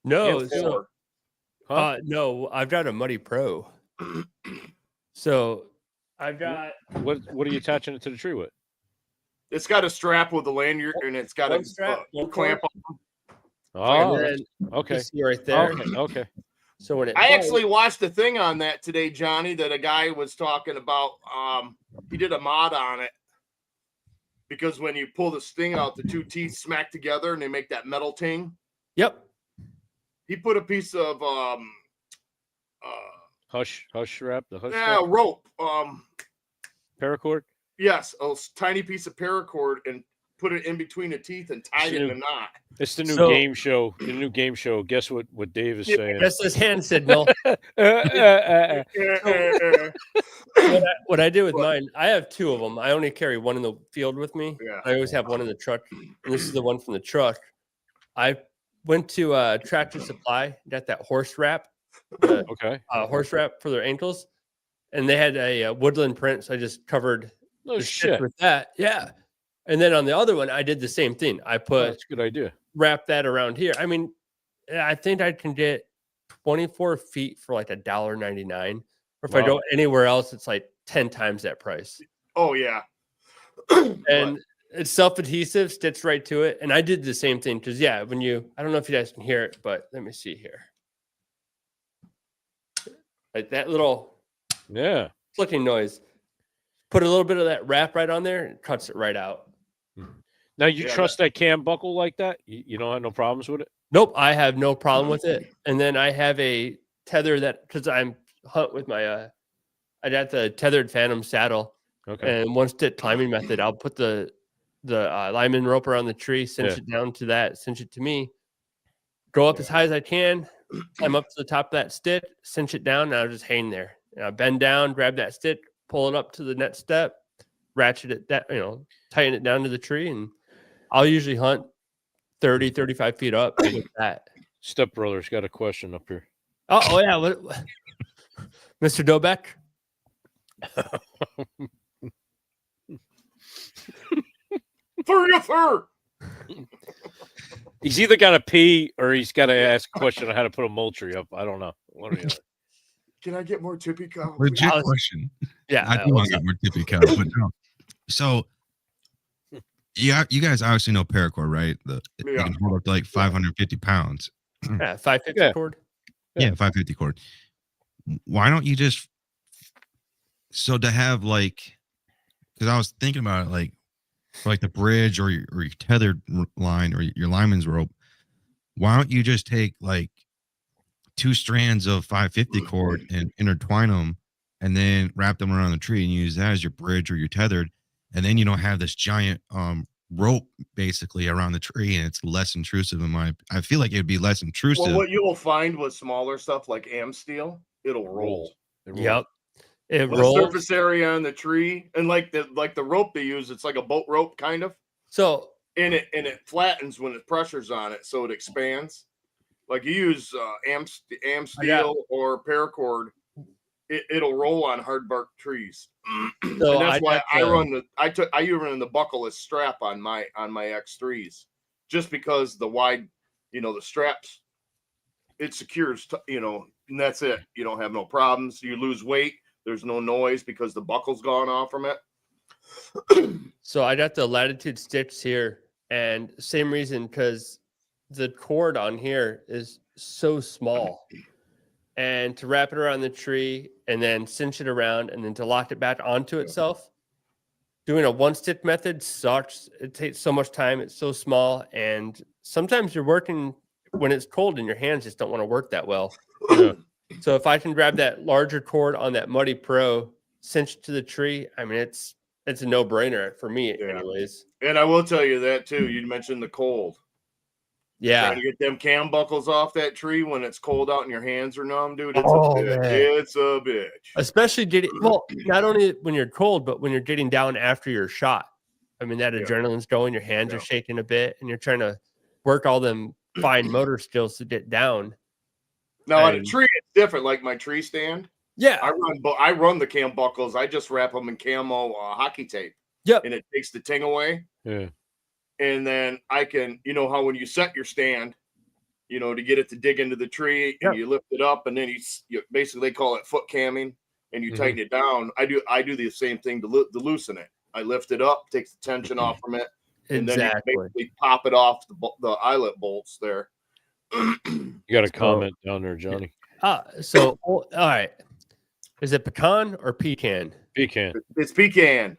No. and So, four. Huh? no, I've got a Muddy Pro. So I've got What are you attaching it to the tree with? It's got a strap with a lanyard, and it's got one a strap, one clamp. Oh, and then okay. you see right there. Okay. So when it I bites- actually watched a thing on that today, Johnny, that a guy was talking about. He did a mod on it because when you pull the sting out, the 2 teeth smack together and they make that metal ting. Yep. He put a piece of Hush wrap. The hush strap. rope. Paracord. Yes, a tiny piece of paracord and put it in between the teeth and tied it in a knot. It's the new So- game show. The new game show. Guess what Dave is saying? That's this hand signal. What I do with mine, I have 2 of them. I only carry one in the field with me. Yeah. I always have one in the truck. And this is the one from the truck. I went to Tractor Supply, got that horse wrap, the Okay. horse wrap for their ankles, and they had a woodland print. So I just covered No the stick shit. with that. Yeah. And then on the other one, I did the same thing. I Oh, put that's a good idea. wrap that around here. I mean, I think I can get 24 feet for like $1.99. Or if I Wow. go anywhere else, it's like 10 times that price. Oh yeah. And it's self-adhesive, stitched right to it. And I did the same thing because I don't know if you guys can hear it, but let me see here. Like that little Yeah. clicking noise. Put a little bit of that wrap right on there and it cuts it right out. Now you Yeah, trust that cam buckle like that? You don't have no problems with it? Nope, I have no problem with it. And then I have a tether that because I'm hunt with my I got the tethered Phantom saddle. Okay. And one stick climbing method, I'll put the lineman rope around the tree, cinch it down to that, cinch it to me, go up as high as I can, climb up to the top of that stick, cinch it down, and I'll just hang there. And I bend down, grab that stick, pull it up to the next step, ratchet it that, tighten it down to the tree, and I'll usually hunt 30, 35 feet up with that. Step Brothers got a question up here. Oh yeah. What, Mr. Dobeck? Fur. He's either got to pee or he's got to ask a question on how to put a mulch-tree up. I don't know. One or the other. Can I get more tippy cow? Legit question. Yeah. I do want to get more tippy cow, but no. So, yeah, you guys obviously know paracord, right? You Yeah. can hold up to like 550 pounds. Yeah, 550 Yeah. cord. Yeah, 550 cord. Why don't you just so to have like because I was thinking about it like for like the bridge or your tethered line or your lineman's rope, why don't you just take like 2 strands of 550 cord and intertwine them and then wrap them around the tree and use that as your bridge or your tethered, and then you don't have this giant rope basically around the tree and it's less intrusive I feel like it would be less intrusive. Well, what you will find with smaller stuff like Amsteel, it'll roll. Yep. It The rolls. surface area on the tree, and like the rope they use, it's like a boat rope kind of, So and it flattens when the pressure's on it, so it expands. Like you use Amsteel or paracord, it'll roll on hard bark trees. And that's why I run the buckleless strap on my X3s, just because the wide, the straps. it secures, and that's it. You don't have no problems. You lose weight. There's no noise because the buckle's gone off from it. So I got the Latitude sticks here, and same reason, because the cord on here is so small, and to wrap it around the tree and then cinch it around and then to lock it back onto itself, doing a one stick method sucks. It takes so much time. It's so small, and sometimes you're working when it's cold and your hands just don't want to work that well. Yeah. So if I can grab that larger cord on that Muddy Pro, cinch it to the tree, I mean, it's a no-brainer for me, anyways. And I will tell you that too. You mentioned the cold. Yeah. Trying to get them cam buckles off that tree when it's cold out and your hands are numb, dude. It's Oh, a bitch. man. It's a bitch. Especially not only when you're cold, but when you're getting down after your shot. I mean, that adrenaline's going, your hands are shaking a bit, and you're trying to work all them fine motor skills to get down. Now on a tree, it's different. Like my tree stand. Yeah. I run the cam buckles. I just wrap them in camo hockey tape. Yep. And it takes the ting away. Yeah. And then I can, how when you set your stand, to get it to dig into the tree, and you lift it up, and then you basically, they call it foot camming, and you tighten it down. I do the same thing to loosen it. I lift it up, takes the tension off from it, and then you basically pop it off the eyelet bolts there. You got a comment down there, Johnny? So all right. Is it pecan or pecan? Pecan. It's pecan.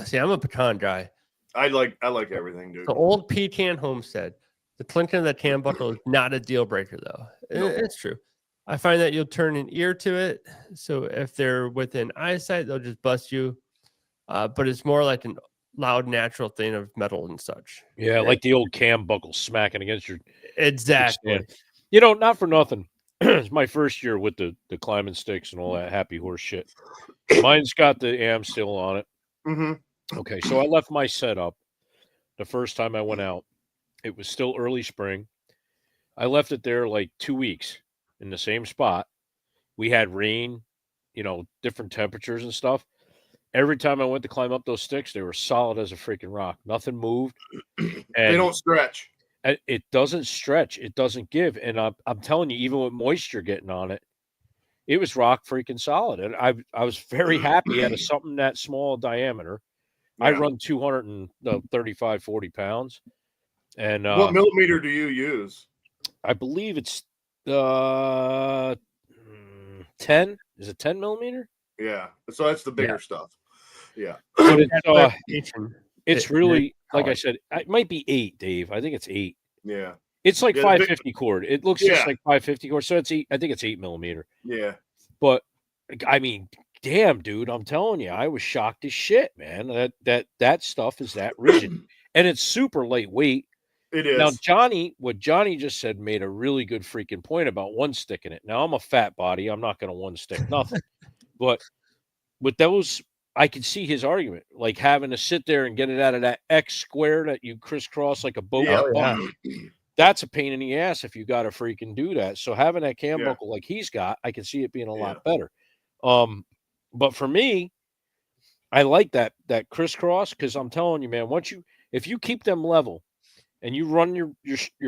See, I'm a pecan guy. I like everything, dude. The old pecan homestead. The clinking of the cam buckle is not a deal breaker, though. It's true. I find that you'll turn an ear to it. So if they're within eyesight, they'll just bust you. But it's more like a loud, natural thing of metal and such. Yeah, like the old cam buckle smacking against your. Exactly. Not for nothing. It's my first year with the climbing sticks and all that happy horse shit. Mine's got the am still on it. Mm-hmm. Okay, so I left my setup the first time I went out. It was still early spring. I left it there like 2 weeks in the same spot. We had rain, different temperatures and stuff. Every time I went to climb up those sticks, they were solid as a freaking rock. Nothing moved. And they don't stretch. It doesn't stretch. It doesn't give. And I'm telling you, even with moisture getting on it, it was rock freaking solid. And I was very happy out of something that small diameter. Yeah. I run 235, 40 pounds. And what millimeter do you use? I believe it's 10. Is it 10 millimeter? Yeah. So that's the bigger stuff. Yeah. But it's really, like I said, it might be 8, Dave. I think it's 8. Yeah. It's like 550 cord. It looks just like 550 cord. So it's 8. I think it's 8 millimeter. Yeah. But I mean, damn, dude, I'm telling you, I was shocked as shit, man. That stuff is that rigid, and it's super lightweight. It is. Now, what Johnny just said made a really good freaking point about one stick in it. Now, I'm a fat body. I'm not going to one stick nothing. But with those, I could see his argument, like having to sit there and get it out of that X square that you crisscross like a boat. Yeah. That's a pain in the ass if you got to freaking do that. So having that cam buckle like he's got, I can see it being a lot better. But for me, I like that crisscross, because I'm telling you, man, if you keep them level and you run your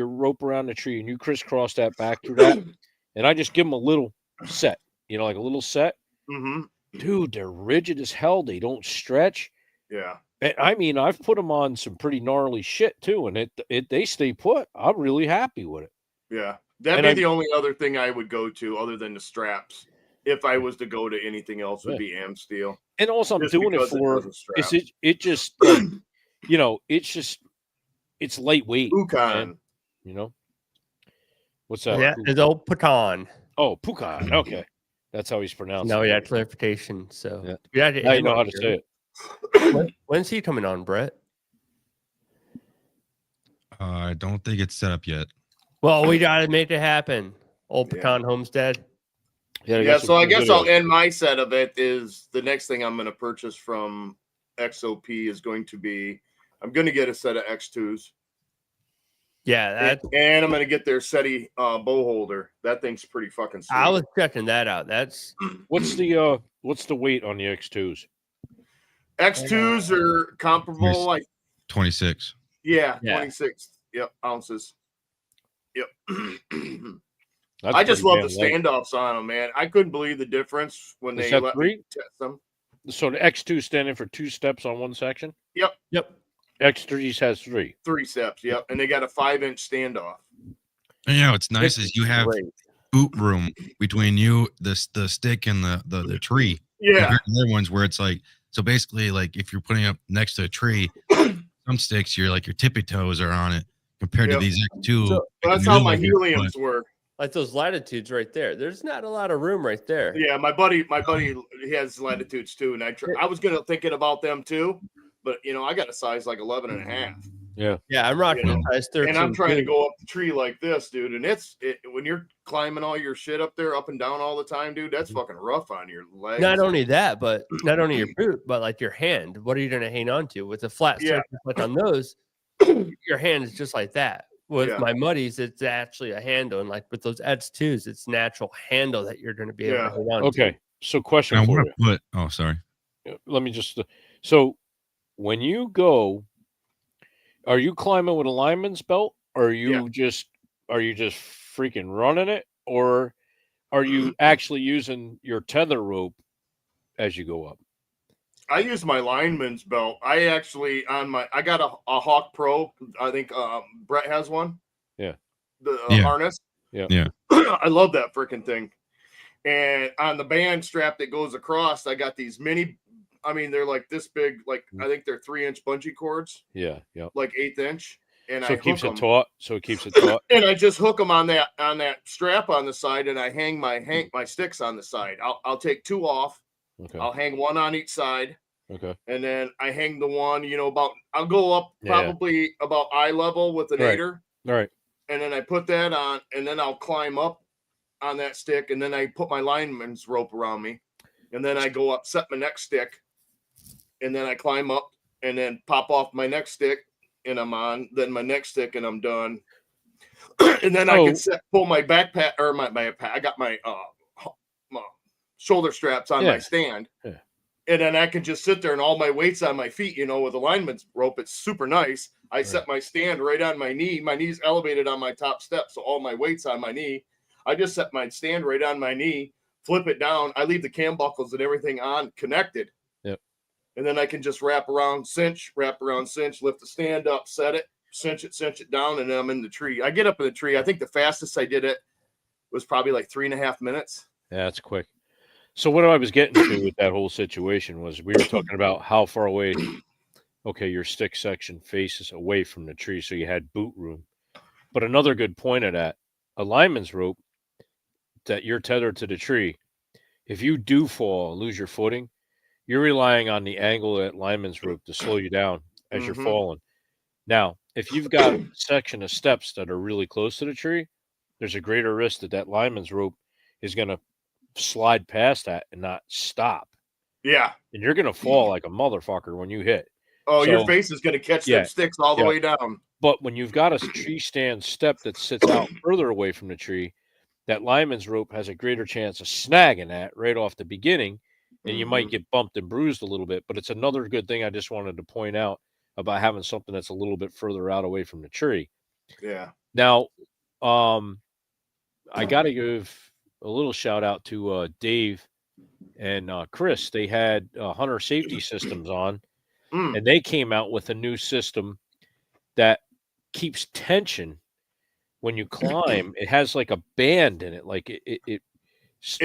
rope around the tree and you crisscross that back through that, and I just give them a little set, like a little set, dude, they're rigid as hell. They don't stretch. Yeah. And, I mean, I've put them on some pretty gnarly shit too, and they stay put. I'm really happy with it. Yeah. That'd be the only other thing I would go to other than the straps. If I was to go to anything else, would be am steel. And also I'm doing it for is it just like, it's lightweight. Pecan. What's that? Yeah, it's old pecan. Oh, pecan. Okay. That's how he's pronounced. No, yeah, clarification. So now you know how to say it. When's he coming on, Brett? I don't think it's set up yet. Well, we got to make it happen. Old Pecan Homestead. Yeah, so I guess I'll end my set of it. Is the next thing I'm going to purchase from XOP is going to be, I'm going to get a set of X2s. Yeah, and I'm going to get their SETI bow holder. That thing's pretty fucking sweet. I was checking that out. That's what's the weight on the X2s? X2s are comparable, like 26. Yeah, 26. Yep, ounces. Yep. I just love the standoffs on them, man. I couldn't believe the difference when they let me test them. So the X2 standing for 2 steps on one section? Yep. X3 has 3. 3 steps, yep. And they got a 5-inch standoff. And what's nice is you have boot room between you, the stick, and the tree. Yeah. Compared to other ones where it's like, so basically, like if you're putting up next to a tree, some sticks, your tippy toes are on it compared to these X2. So that's how my heliums were. Like those latitudes right there. There's not a lot of room right there. Yeah, my buddy he has latitudes too, and I was thinking about them too, but I got a size like 11 and a half. Yeah, I'm rocking a size 13. And I'm trying to go up the tree like this, dude. And when you're climbing all your shit up there, up and down all the time, dude, that's fucking rough on your legs. Not only that, but not only your boot, but like your hand. What are you going to hang on to? With a flat surface like on those, your hand is just like that. With my muddies, it's actually a handle. And like with those X2s, it's natural handle that you're going to be able to hold on to. Okay, so question for you. Sorry. Let me just... So when you go... Are you climbing with a lineman's belt, or are you just freaking running it, or are you actually using your tether rope as you go up? I use my lineman's belt. I got a Hawk Pro. I think Brett has one. Yeah. The harness. Yeah. I love that freaking thing. And on the band strap that goes across, I got these mini. I mean, they're like this big. Like I think they're 3-inch bungee cords. Yeah. Like 1/8 inch. And so it keeps it taut. And I just hook them on that strap on the side, and I hang my sticks on the side. I'll take 2 off. Okay. I'll hang 1 on each side. Okay. And then I hang the one, I'll go up probably about eye level with an 8er. All right. And then I put that on, and then I'll climb up on that stick, and then I put my lineman's rope around me. And then I go up, set my next stick, and then I climb up and then pop off my next stick, and I'm on, then my next stick, and I'm done. And then I can pull my backpack or my backpack. I got my shoulder straps on my stand. Yeah. And then I can just sit there and all my weight's on my feet, with a lineman's rope. It's super nice. I set my stand right on my knee. My knee's elevated on my top step, so all my weight's on my knee. I just set my stand right on my knee, flip it down. I leave the cam buckles and everything on connected. Yep. And then I can just wrap around, cinch, lift the stand up, set it, cinch it down, and then I'm in the tree. I get up in the tree. I think the fastest I did it was probably like 3.5 minutes. Yeah, that's quick. So what I was getting to with that whole situation was we were talking about how far away, your stick section faces away from the tree, so you had boot room. But another good point of that, a lineman's rope that you're tethered to the tree, if you do fall, lose your footing, you're relying on the angle of that lineman's rope to slow you down as you're falling. Now, if you've got a section of steps that are really close to the tree, there's a greater risk that lineman's rope is going to slide past that and not stop. Yeah. And you're going to fall like a motherfucker when you hit. Oh, so, your face is going to catch them sticks all the way down. But when you've got a tree stand step that sits out further away from the tree, that lineman's rope has a greater chance of snagging that right off the beginning, and you might get bumped and bruised a little bit. But it's another good thing I just wanted to point out about having something that's a little bit further out away from the tree. Yeah. Now, I got to give a little shout out to Dave and Chris. They had hunter safety systems on, and they came out with a new system that keeps tension when you climb. It has like a band in it, like it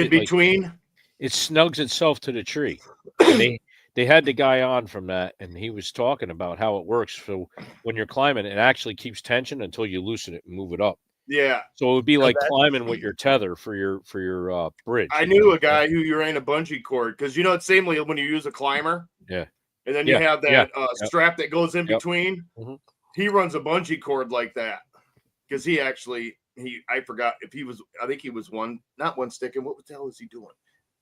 between. It snugs itself to the tree. And they had the guy on from that, and he was talking about how it works. So when you're climbing, it actually keeps tension until you loosen it and move it up. Yeah. So it would be like climbing with your tether for your bridge. I knew a guy who ran a bungee cord, because it's same when you use a climber. Yeah. And then you have that strap that goes in between. Mm-hmm. He runs a bungee cord like that, because I forgot if he was. I think he was not one stick. And what the hell was he doing?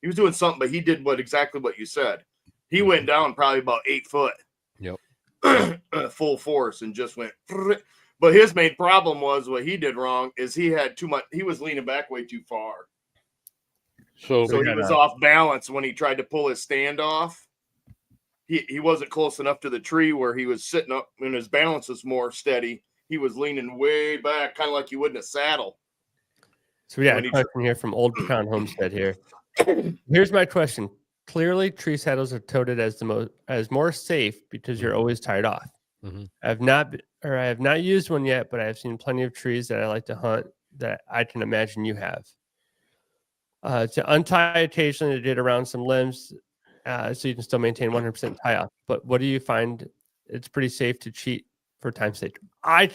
He was doing something, but he did exactly what you said. He went down probably about 8 foot. Yep. Full force, and just went. But his main problem was what he did wrong is he had too much. He was leaning back way too far. So he was off balance when he tried to pull his stand off. He wasn't close enough to the tree where he was sitting up, and his balance was more steady. He was leaning way back, kind of like you would in a saddle. So we got a question here from Old Pecan Homestead here. Here's my question. Clearly, tree saddles are toted as more safe because you're always tied off. Mm-hmm. I have not used one yet, but I have seen plenty of trees that I like to hunt that I can imagine you have. To untie occasionally to get around some limbs, so you can still maintain 100% tie off. But what do you find? It's pretty safe to cheat for time's sake. I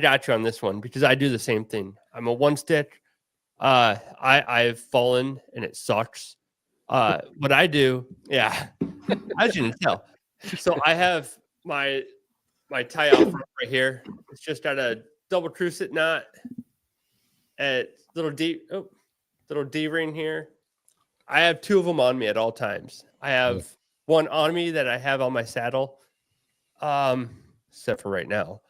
got you on this one because I do the same thing. I'm a one stick. I've fallen and it sucks. What I do, yeah, as you can tell. So I have my tie off right here. It's just got a double true sit knot at little D ring here. I have two of them on me at all times. I have one on me that I have on my saddle, except for right now.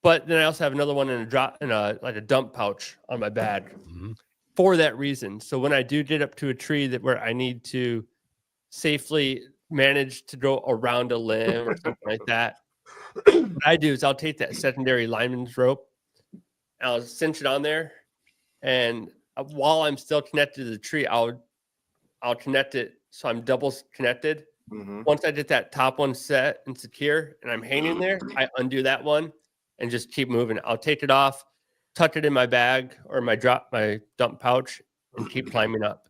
But then I also have another one in a dump pouch on my bag for that reason. So when I do get up to a tree where I need to safely manage to go around a limb or something like that, what I do is I'll take that secondary lineman's rope and I'll cinch it on there, and while I'm still connected to the tree, I'll connect it so I'm double connected. Mm-hmm. Once I get that top one set and secure and I'm hanging there, I undo that one and just keep moving. I'll take it off, tuck it in my bag or my dump pouch, and keep climbing up.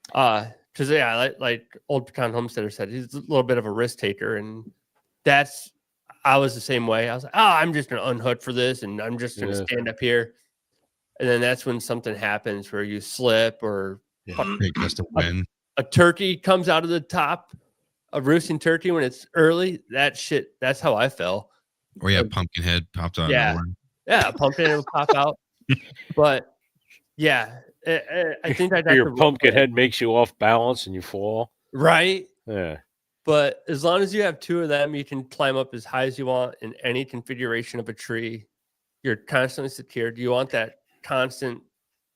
Because like Old Pecan Homesteader said, he's a little bit of a risk taker, and I was the same way. I was like, I'm just gonna unhook for this, and I'm just gonna stand up here. And then that's when something happens where you slip or a turkey comes out of the top, a roosting turkey when it's early. That's how I fell. Or you have pumpkin head popped out. Yeah, a pumpkin head will pop out. But yeah, I think I got your pumpkin head makes you off balance and you fall. Right. Yeah. But as long as you have two of them, you can climb up as high as you want in any configuration of a tree. You're constantly secured. You want that constant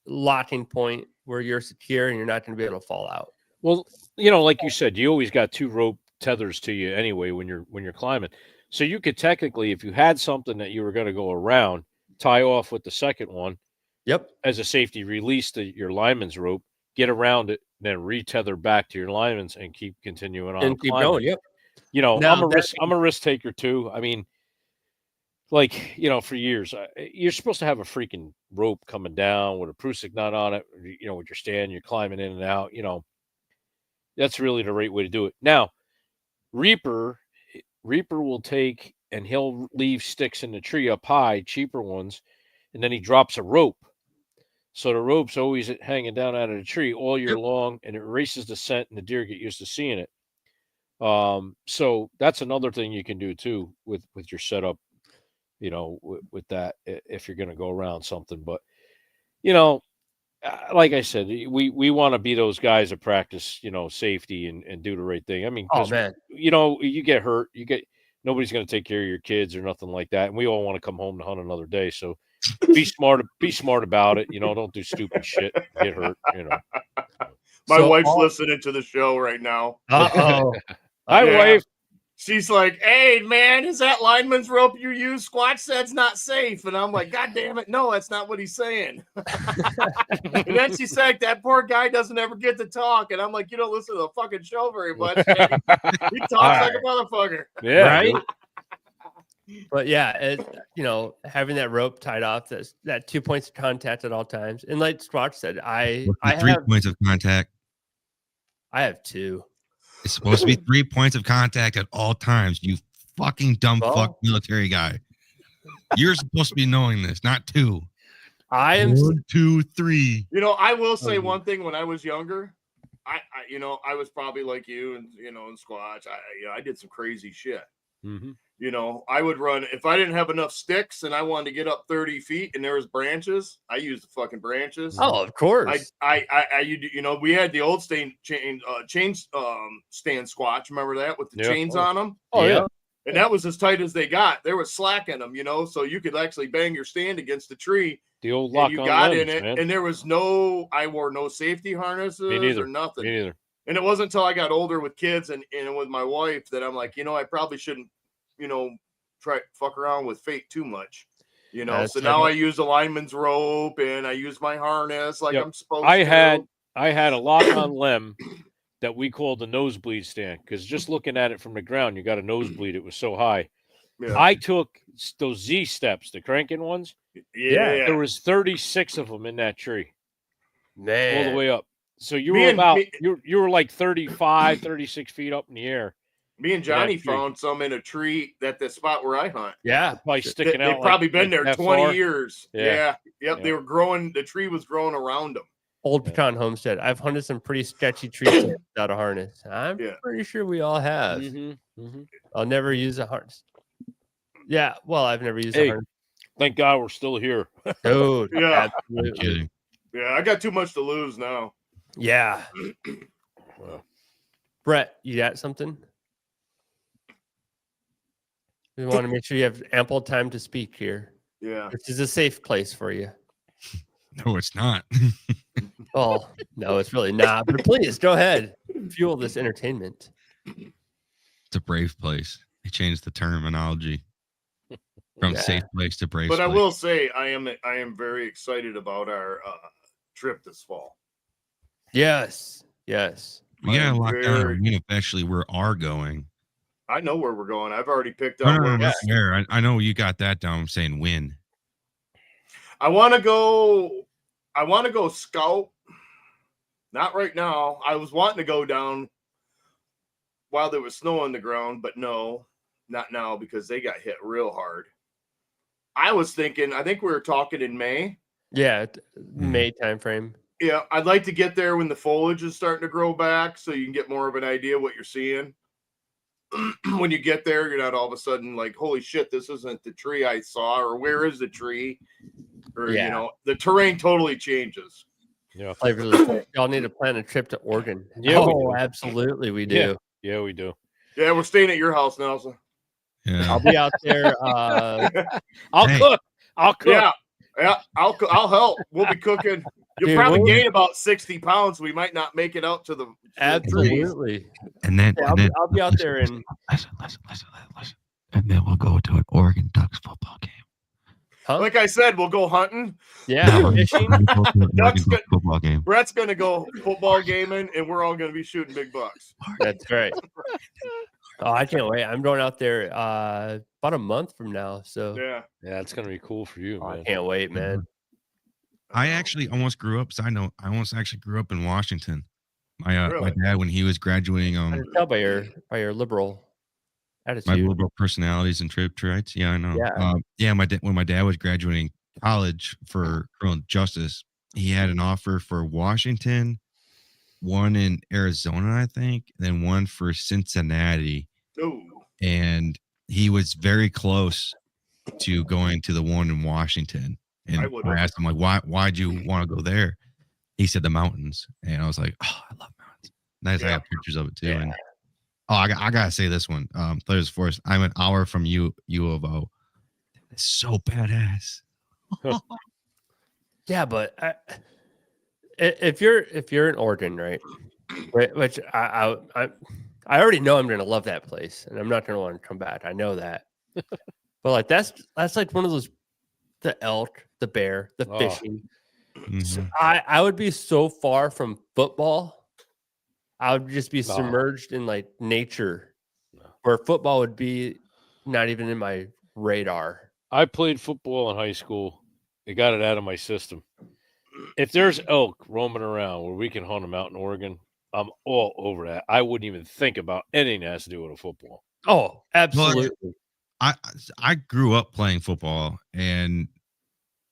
locking point where you're secure and you're not going to be able to fall out. Well, like you said, you always got two rope tethers to you anyway when you're climbing. So you could technically, if you had something that you were going to go around, tie off with the second one. Yep. As a safety, release your lineman's rope, get around it, then retether back to your lineman's and keep continuing on. And keep going. Yep. I'm a risk taker too. I mean, for years, you're supposed to have a freaking rope coming down with a prusik knot on it, with your stand, you're climbing in and out, that's really the right way to do it. Now, Reaper will take and he'll leave sticks in the tree up high, cheaper ones, and then he drops a rope. So the rope's always hanging down out of the tree all year long, and it erases the scent, and the deer get used to seeing it. So that's another thing you can do too with your setup, with that, if you're going to go around something. But, like I said, we want to be those guys that practice, safety and do the right thing. I mean, you get hurt, nobody's going to take care of your kids or nothing like that. And we all want to come home to hunt another day. So be smart about it. Don't do stupid shit, get hurt, My wife's listening to the show right now. Uh-oh. Hi, wife. She's like, hey, man, is that lineman's rope you use? Squatch said's not safe. And I'm like, God damn it. No, that's not what he's saying. And then she's like, that poor guy doesn't ever get to talk. And I'm like, you don't listen to the fucking show very much. He talks like a motherfucker. Yeah. Right? But yeah, having that rope tied off, that 2 points of contact at all times. And like Squatch said, I have 3 points of contact. I have two. It's supposed to be 3 points of contact at all times. You fucking dumb fuck military guy. You're supposed to be knowing this, not two. I am 1, 2, 3. I will say one thing. When I was younger, I was probably like you and and Squatch. I did some crazy shit. Mm-hmm. I would run if I didn't have enough sticks and I wanted to get up 30 feet and there was branches. I used the fucking branches. Oh, of course. We had the old chain stand Squatch. Remember that with the chains on them? Oh yeah. And that was as tight as they got. There was slack in them, so you could actually bang your stand against the tree. The old lock you on got limbs, in it, man. and there was I wore no safety harnesses or nothing. Me neither. And it wasn't until I got older with kids and with my wife that I'm like, I probably shouldn't, try fuck around with fate too much. You know, That's so now I use a lineman's rope and I use my harness like I'm supposed to. I had a lock-on limb that we called the nosebleed stand because just looking at it from the ground, you got a nosebleed. It was so high. Yeah. I took those Z steps, the cranking ones. Yeah. There was 36 of them in that tree, Man. all the way up. So you were you were like 35, 36 feet up in the air. Me and Johnny found some in a tree at the spot where I hunt. Yeah. Probably sticking out. They've probably been there 20 far. years. Yeah. Yep. They were growing. The tree was growing around them. Old Pecan Homestead. I've hunted some pretty sketchy trees without a harness. I'm pretty sure we all have. I'll never use a harness. Yeah. Well, I've never used a harness. Thank God we're still here. Dude. Yeah. Absolutely. Yeah. I got too much to lose now. Yeah. Brett, you got something? We want to make sure you have ample time to speak here. Yeah. This is a safe place for you. No, it's not. Oh, no, it's really not. But please, go ahead. Fuel this entertainment. It's a brave place. They changed the terminology from safe place to brave But place. I will say I am very excited about our trip this fall. Yes. Yes. We gotta lock down eventually where are going. I know where we're going. I've already picked up. I know you got that down. I'm saying when. I want to go scout. Not right now. I was wanting to go down while there was snow on the ground, but no, not now because they got hit real hard. I was thinking, I think we were talking in May. Yeah, May timeframe. Yeah, I'd like to get there when the foliage is starting to grow back so you can get more of an idea what you're seeing. When you get there, you're not all of a sudden like, holy shit, this isn't the tree I saw, or where is the tree? Or, you know, the terrain totally changes. Yeah. Y'all need to plan a trip to Oregon. Yeah, oh, absolutely, we do. Yeah, we do. Yeah, we're staying at your house, Nelson. Yeah. I'll be out there. I'll cook. Yeah, I'll help. We'll be cooking. You'll probably gain about 60 pounds. We might not make it out to the absolutely. And then, I'll be out there and listen. And then we'll go to an Oregon Ducks football game. Huh? Like I said, we'll go hunting. Yeah, fishing. Football game. Brett's gonna go football gaming, and we're all gonna be shooting big bucks. That's right. Oh, I can't wait. I'm going out there about a month from now. So yeah, it's gonna be cool for you, man. I can't wait, man. I actually almost grew up. I almost actually grew up in Washington. My Really? my dad, when he was graduating, I can tell by your liberal attitude. my liberal personalities and traits. Yeah, I know. Yeah. When my dad was graduating college for criminal justice, he had an offer for Washington, one in Arizona, I think, then one for Cincinnati. Ooh. And he was very close to going to the one in Washington. And I asked him, like, why'd you want to go there? He said the mountains. And I was like, oh, I love mountains. Nice. I got pictures of it too. Yeah. And I gotta say this one. Players Forest. I'm an hour from U of O. It's so badass. Yeah, but if you're in Oregon, right? Which I already know I'm gonna love that place, and I'm not gonna want to come back. I know that. But like that's like one of those, the elk, the bear, the fishing. Mm-hmm. So I would be so far from football. I would just be submerged in like nature, where football would be not even in my radar. I played football in high school. It got it out of my system. If there's elk roaming around where we can hunt them out in Oregon, I'm all over that. I wouldn't even think about anything that has to do with a football. Oh, absolutely. I grew up playing football, and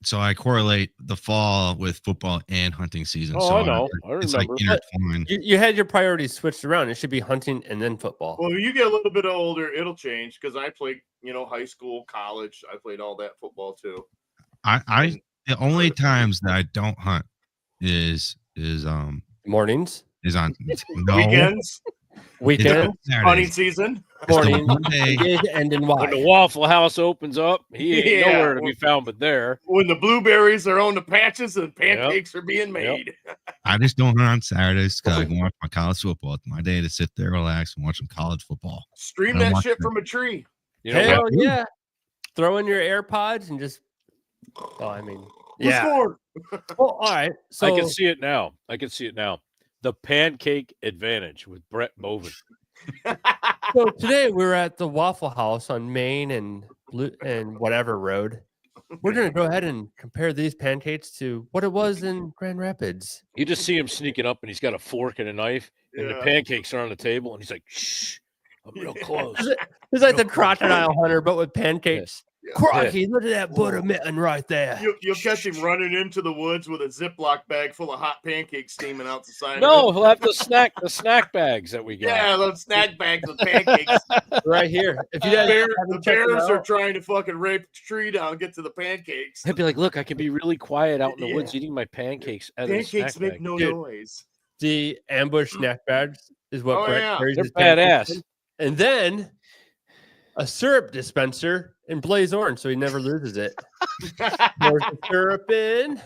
so I correlate the fall with football and hunting season. Oh, so I know. I it's like remember. intertwined. You had your priorities switched around. It should be hunting and then football. Well, when you get a little bit older, it'll change because I played, high school, college. I played all that football too. The only times that I don't hunt is Mornings, is on Weekends, hunting Saturdays. season. morning, Monday. and in When the Waffle House opens up, he ain't nowhere to be found but there. When the blueberries are on the patches and pancakes are being made. I just don't hunt on Saturdays because I can watch my college football. It's my day to sit there, relax, and watch some college football. Stream that shit from a tree. Hell yeah. Throw in your AirPods and just Well, I mean, Who yeah. scored? Well, all right. So I can see it now. The pancake advantage with Brett Bovin. So today we're at the Waffle House on Main and whatever road. We're gonna go ahead and compare these pancakes to what it was in Grand Rapids. You just see him sneaking up, and he's got a fork and a knife, and the Yeah. pancakes are on the table, and he's like, "Shh, I'm real close." It's like the crocodile hunter, but with pancakes. Yeah. Crocky, look at that butter mitten right there. You'll catch him running into the woods with a Ziploc bag full of hot pancakes steaming out the side. No, of it. he'll have the snack bags that we got. Yeah, those snack bags with pancakes. Right here. If you guys The haven't checked it bears are out, trying to fucking rape the tree down and get to the pancakes. He'd be like, "Look, I can be really quiet out in the Yeah. woods eating my pancakes." Out Pancakes of the snack make bag. no Dude. noise. the ambush snack bags is what Oh, Brett yeah. carries They're his pancakes badass. in. And then a syrup dispenser in Blaze Orange, so he never loses it. Pours the syrup in.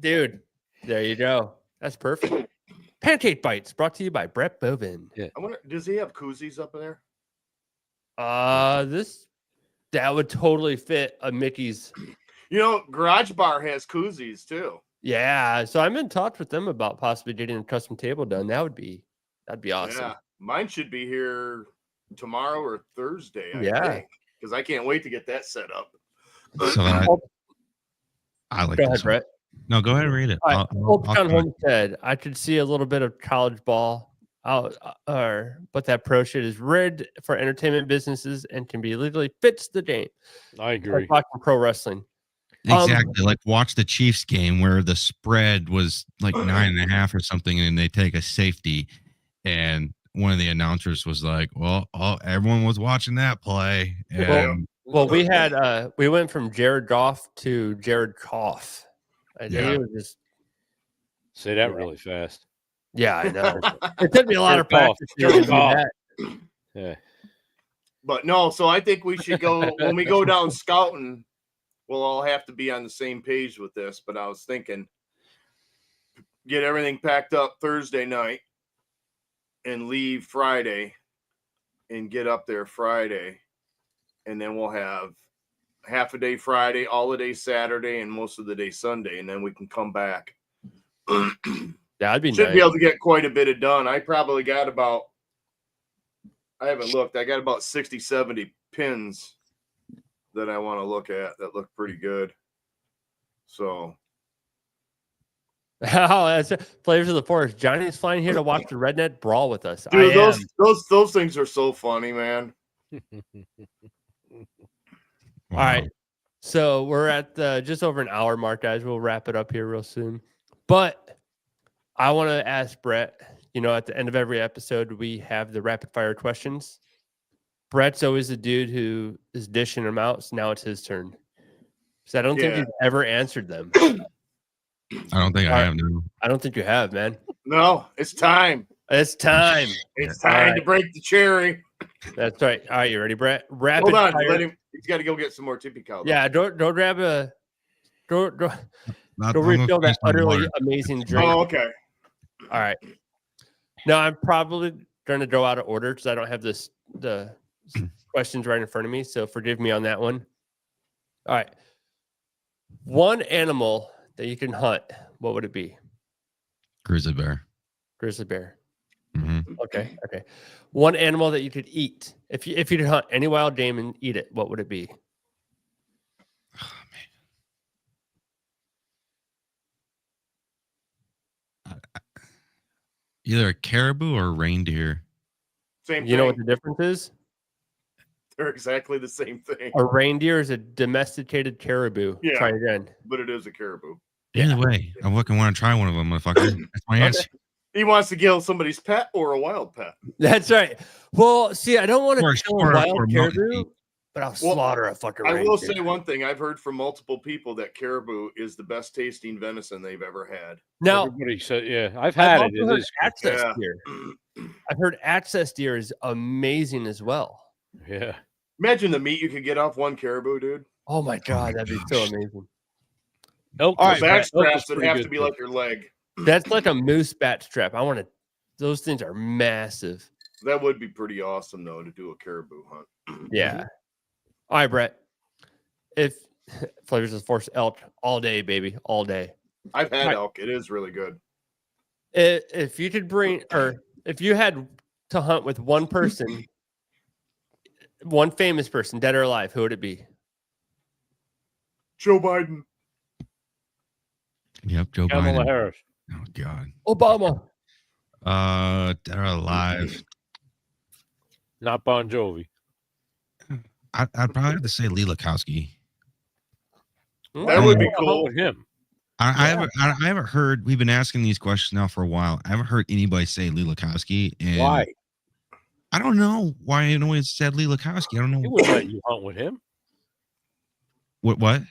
Dude, there you go. That's perfect. Pancake Bites brought to you by Brett Bovin. I wonder, does he have koozies up there? That would totally fit a Mickey's. You know, Garage Bar has koozies too. Yeah, so I'm in talks with them about possibly getting a custom table done. That'd be awesome. Yeah, mine should be here tomorrow or Thursday. Yeah. Because I can't wait to get that set up. So I like Go ahead, this one. Brett. No, go ahead and read it. All right. Old I'll Town try. Homestead. I could see a little bit of college ball out, but that pro shit is rigged for entertainment businesses and can be legally fits the game. I agree. Like watching pro wrestling. Exactly. Like watch the Chiefs game where the spread was like 9.5 or something, and they take a safety, and one of the announcers was like, "Well, everyone was watching that play." And Well, we went from Jared Goff to Jared Koff. I think Yeah. it was just Say that Yeah. really fast. yeah, I know. It took me a lot of Jared Goff. practice to do that. Yeah. But no, so I think we should go when we go down scouting. We'll all have to be on the same page with this. But I was thinking, get everything packed up Thursday night and leave Friday, and get up there Friday, and then we'll have half a day Friday, all the day Saturday, and most of the day Sunday, and then we can come back. That'd be Should nice. be able to get quite a bit of done. I probably got about, I haven't looked, I got about 60, 70 pins that I want to look at that look pretty good. So, Oh, that's Flavors of the Forest. Johnny's flying here to watch the Redneck brawl with us. dude, I am. those things are so funny, man. All right. So we're at the just over an hour mark, guys. We'll wrap it up here real soon. But I want to ask Brett, at the end of every episode, we have the rapid fire questions. Brett's always the dude who is dishing them out. So now it's his turn. So I don't think Yeah. you've ever answered them. I don't think All I right. have no. I don't think you have, man. No, it's time. It's time. It's time All to right. break the cherry. That's right. All right, you ready, Brett? Rapid Hold on, fire. let him. He's got to go get some more tippy cow. Yeah, don't grab a don't Not, go I'm gonna refill that finish my utterly water. amazing drink. Oh, okay. All right. Now I'm probably going to go out of order because I don't have the questions right in front of me. So forgive me on that one. All right. One animal that you can hunt, what would it be? Grizzly bear. Grizzly bear. Hmm. Okay. Okay. One animal that you could eat. If you could hunt any wild game and eat it, what would it be? Oh, man. Either a caribou or a reindeer. Same You know thing. what the difference is? They're exactly the same thing, A reindeer is a domesticated caribou. Yeah. Try again. but it is a caribou. Either way, I fucking want to try one of them, motherfucker. That's my answer. He wants to kill somebody's pet or a wild pet. That's right. Well, see, I don't want Or- to kill or- a wild or mountain caribou, sheep. but I'll Well, slaughter a fucking I reindeer. will say one thing. I've heard from multiple people that caribou is the best tasting venison they've ever had. Now, Everybody said, yeah, I've I've had it. also It heard is. access Yeah. deer. I've heard access deer is amazing as well. Yeah. Imagine the meat you could get off one caribou, dude. Oh my god, that'd be so amazing. Elk All is- right, Back elk is straps would pretty have good to be too. like your leg. That's like a moose bat strap. I want to. Those things are massive. That would be pretty awesome, though, to do a caribou hunt. Yeah. All right, Brett. If Flavors of the Force elk all day, baby, all day. I've had Right. elk. It is really good. If you could bring, or if you had to hunt with one person, one famous person, dead or alive, who would it be? Joe Biden. Yep, Joe Kamala Biden. Harris. Oh God. Obama. Dead or alive. Not Bon Jovi. I'd probably have to say Lee Lakowski. That would be How cool. with him. I haven't heard. We've been asking these questions now for a while. I haven't heard anybody say Lee Lakowski. And Why? I don't know why I always said Lee Lakowski. I don't He know would let you hunt with him. what.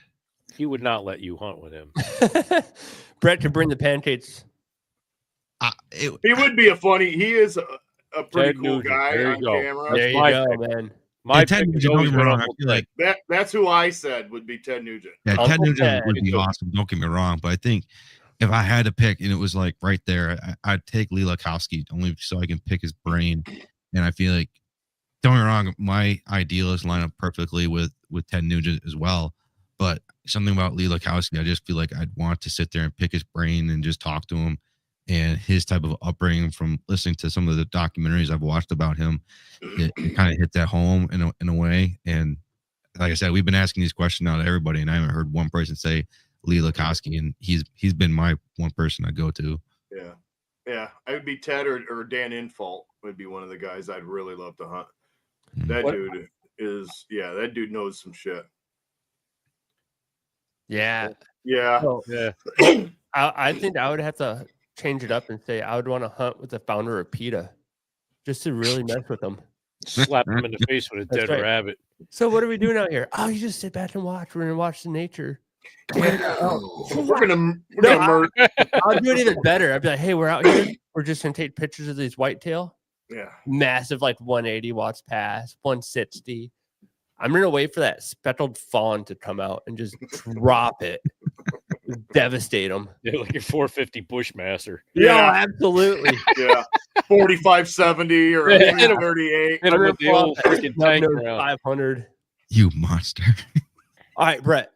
He would not let you hunt with him. Brett could bring the pancakes. He would be a funny. He is a pretty Ted cool Nugent. guy There you on go. camera. There you my go, pick. man. My Ted pick has Nugent, don't always get me been wrong. I Uncle feel Ted. like That's who I said would be Ted Nugent. Ted Uncle Nugent Ted. would be Me too. awesome. Don't get me wrong, but I think if I had to pick and it was like right there, I'd take Lee Lakowski only so I can pick his brain. And I feel like, don't get me wrong, my idealists line up perfectly with Ted Nugent as well. But something about Lee Lakowski, I just feel like I'd want to sit there and pick his brain and just talk to him. And his type of upbringing, from listening to some of the documentaries I've watched about him, it kind of hit that home in a way. And like I said, we've been asking these questions now to everybody, and I haven't heard one person say Lee Lakowski, and he's been my one person I go to. Yeah. I would be Ted or Dan Infalt would be one of the guys I'd really love to hunt. That What- dude is, that dude knows some shit. Yeah. Yeah. So, Yeah. I think I would have to change it up and say I would want to hunt with the founder of PETA just to really mess with them. Slap him in the face with a That's dead right. rabbit. So what are we doing out here? Oh, you just sit back and watch. We're gonna watch the nature. We're gonna No, murder. I'll do it even better. I'd be like, hey, we're out here. We're just gonna take pictures of these whitetail, Yeah. massive, like 180 watts pass, 160. I'm gonna wait for that speckled fawn to come out and just drop it, devastate them. They're like a 450 Bushmaster. Yeah, Yeah. absolutely. Yeah. 4570 or a Hit him. 38. Hit him with the old freaking tank Snub-nosed round. 500. You monster. All right, Brett.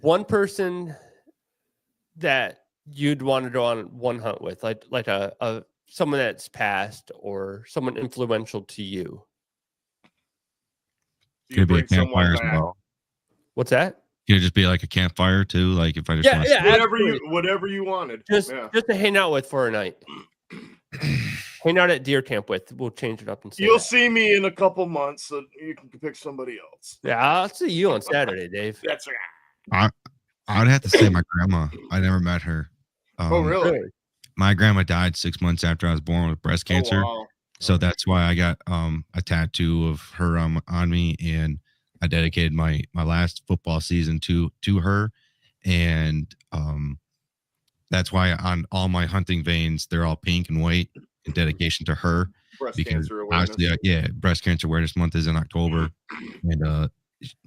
One person that you'd want to go on one hunt with, like a someone that's passed or someone influential to you. You Could be a bring someone campfire as back. well. What's that? Could it just be like a campfire too? Like if I just Yeah, want yeah. Whatever you wanted. Just Yeah. just to hang out with for a night. Hang out at deer camp with. We'll change it up and say You'll that. see me in a couple months, so you can pick somebody else. Yeah, I'll see you on Saturday, Dave. That's right. I'd have to say my grandma. I never met her. Oh, really? Really? My grandma died 6 months after I was born with breast cancer. Oh, wow. So that's why I got a tattoo of her on me, and I dedicated my last football season to her, and that's why on all my hunting veins they're all pink and white in dedication to her. Breast Because cancer awareness. obviously, Breast Cancer Awareness Month is in October, and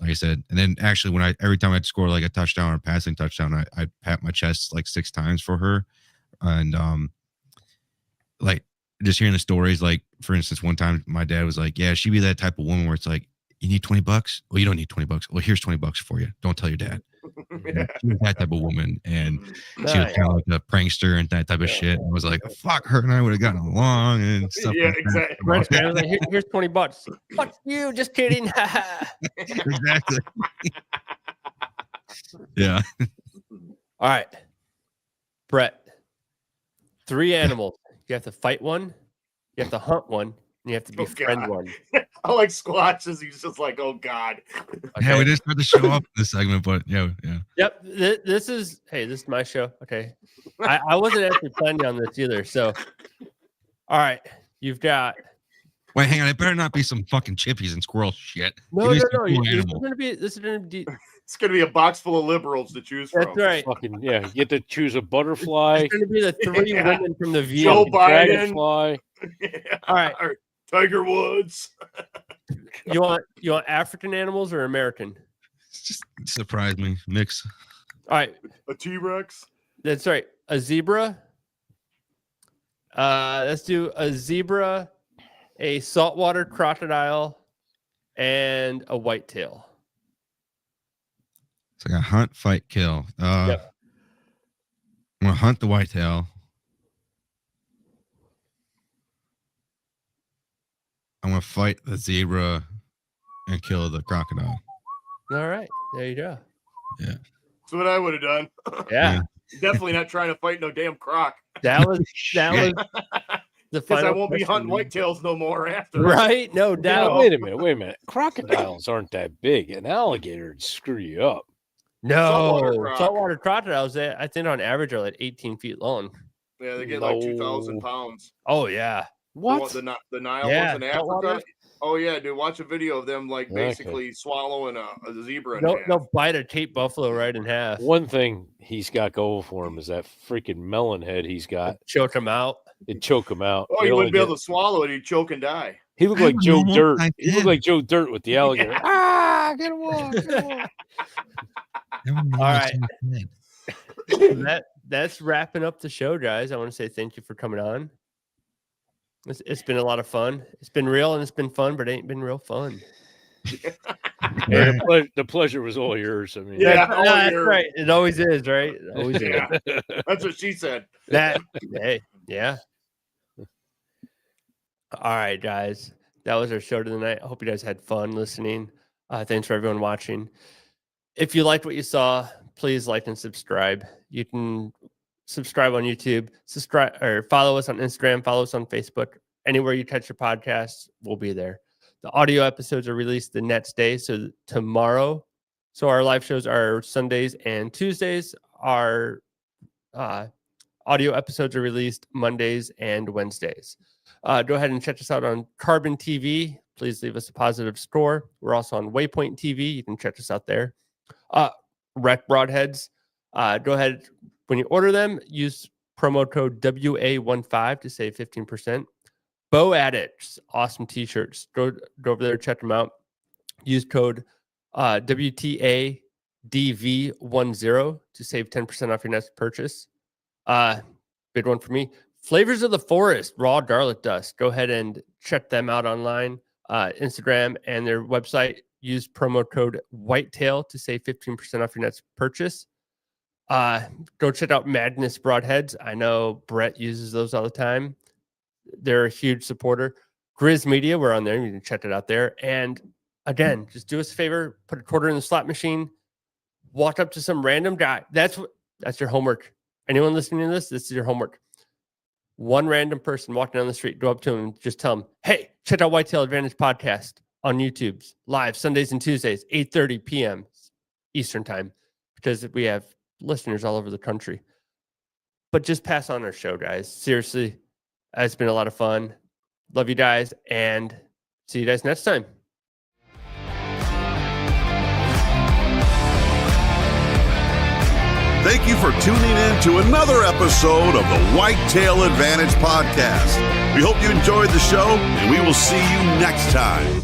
like I said, and then actually when every time I'd score like a touchdown or passing touchdown, I'd pat my chest like 6 times for her, and like just hearing the stories, like for instance, one time my dad was like, yeah, she'd be that type of woman where it's like, you need $20? Well, you don't need $20. Well, here's $20 for you. Don't tell your dad. Yeah. She was that type of woman, and she was Nice. kind of like a prankster and that type of shit. And I was like, fuck, her and I would have gotten along and stuff. Yeah, like that. exactly. Brett's gonna be like, here's $20. Fuck you, just kidding. Exactly. Yeah. All right. Brett. 3 animals. You have to fight one, you have to hunt one, and you have to Oh, befriend God. one. I like squatches. He's just like, oh God. Yeah, we just had to show up in this segment, but yeah. Yep. This is my show. Okay. I wasn't actually planning on this either. So, all right. You've got Wait, hang on. It better not be some fucking chippies and squirrel shit. no. Give me some cool This is animal. gonna be. This is gonna be. It's gonna be a box full of liberals to choose from. That's right. Fucking yeah, you get to choose a butterfly, It's gonna be the 3 Yeah. women from the View. Joe Biden. dragonfly. Yeah. All right. Or Tiger Woods. You want African animals or American? Just surprise me. Mix. All right. A T-Rex. That's right. A zebra. Let's do a zebra, a saltwater crocodile, and a whitetail. So I got hunt, fight, kill. Yep. I'm gonna hunt the whitetail. I'm gonna fight the zebra and kill the crocodile. All right, there you go. Yeah, That's what I would have done. Yeah, Definitely not trying to fight no damn croc. that was the Because final. I won't be question. hunting whitetails no more after. Right? No Now, doubt. wait a minute. Crocodiles aren't that big. An alligator would screw you up. No, saltwater crocodiles. I think on average are like 18 feet long. Yeah, they get like 2,000 pounds. Oh yeah. What? The Nile Yeah, ones in saltwater? Africa. Oh yeah, dude. Watch a video of them like basically swallowing a zebra. They'll bite a Cape buffalo right in half. One thing he's got going for him is that freaking melon head he's got. Choke them out. It'd choke him out. Oh, you wouldn't be able to swallow it. He'd choke and die. He looked like Joe Dirt. He looked like Joe Dirt with the alligator. Yeah. Ah, get him off. Get him off. All right. That's wrapping up the show, guys. I want to say thank you for coming on. It's been a lot of fun. It's been real and it's been fun, but it ain't been real fun. Hey, the pleasure was all yours. I mean, Yeah, that's right. It always is, right? It always is. Yeah. That's what she said. Hey, yeah. All right, guys. That was our show tonight. I hope you guys had fun listening. Thanks for everyone watching. If you liked what you saw, please like and subscribe. You can subscribe on YouTube, subscribe or follow us on Instagram, follow us on Facebook. Anywhere you catch your podcasts, we'll be there. The audio episodes are released the next day, so tomorrow. So our live shows are Sundays and Tuesdays. Our audio episodes are released Mondays and Wednesdays. Go ahead and check us out on Carbon TV. Please leave us a positive score. We're also on Waypoint TV. You can check us out there. Rec Broadheads. Go ahead. When you order them, use promo code WA15 to save 15%. Bow Addicts, awesome t-shirts. Go over there, check them out. Use code WTADV10 to save 10% off your next purchase. Big one for me. Flavors of the Forest, raw garlic dust. Go ahead and check them out online, Instagram and their website. Use promo code Whitetail to save 15% off your next purchase. Go check out Madness Broadheads. I know Brett uses those all the time. They're a huge supporter. Grizz Media, we're on there. You can check it out there. And again, just do us a favor, put a quarter in the slot machine, walk up to some random guy. That's your homework. Anyone listening to this is your homework. One random person walking down the street, go up to him and just tell him, hey, check out Whitetail Advantage Podcast on YouTube, live Sundays and Tuesdays, 8:30 p.m. Eastern time, because we have listeners all over the country. But just pass on our show, guys. Seriously, it's been a lot of fun. Love you guys, and see you guys next time. Thank you for tuning in to another episode of the Whitetail Advantage Podcast. We hope you enjoyed the show, and we will see you next time.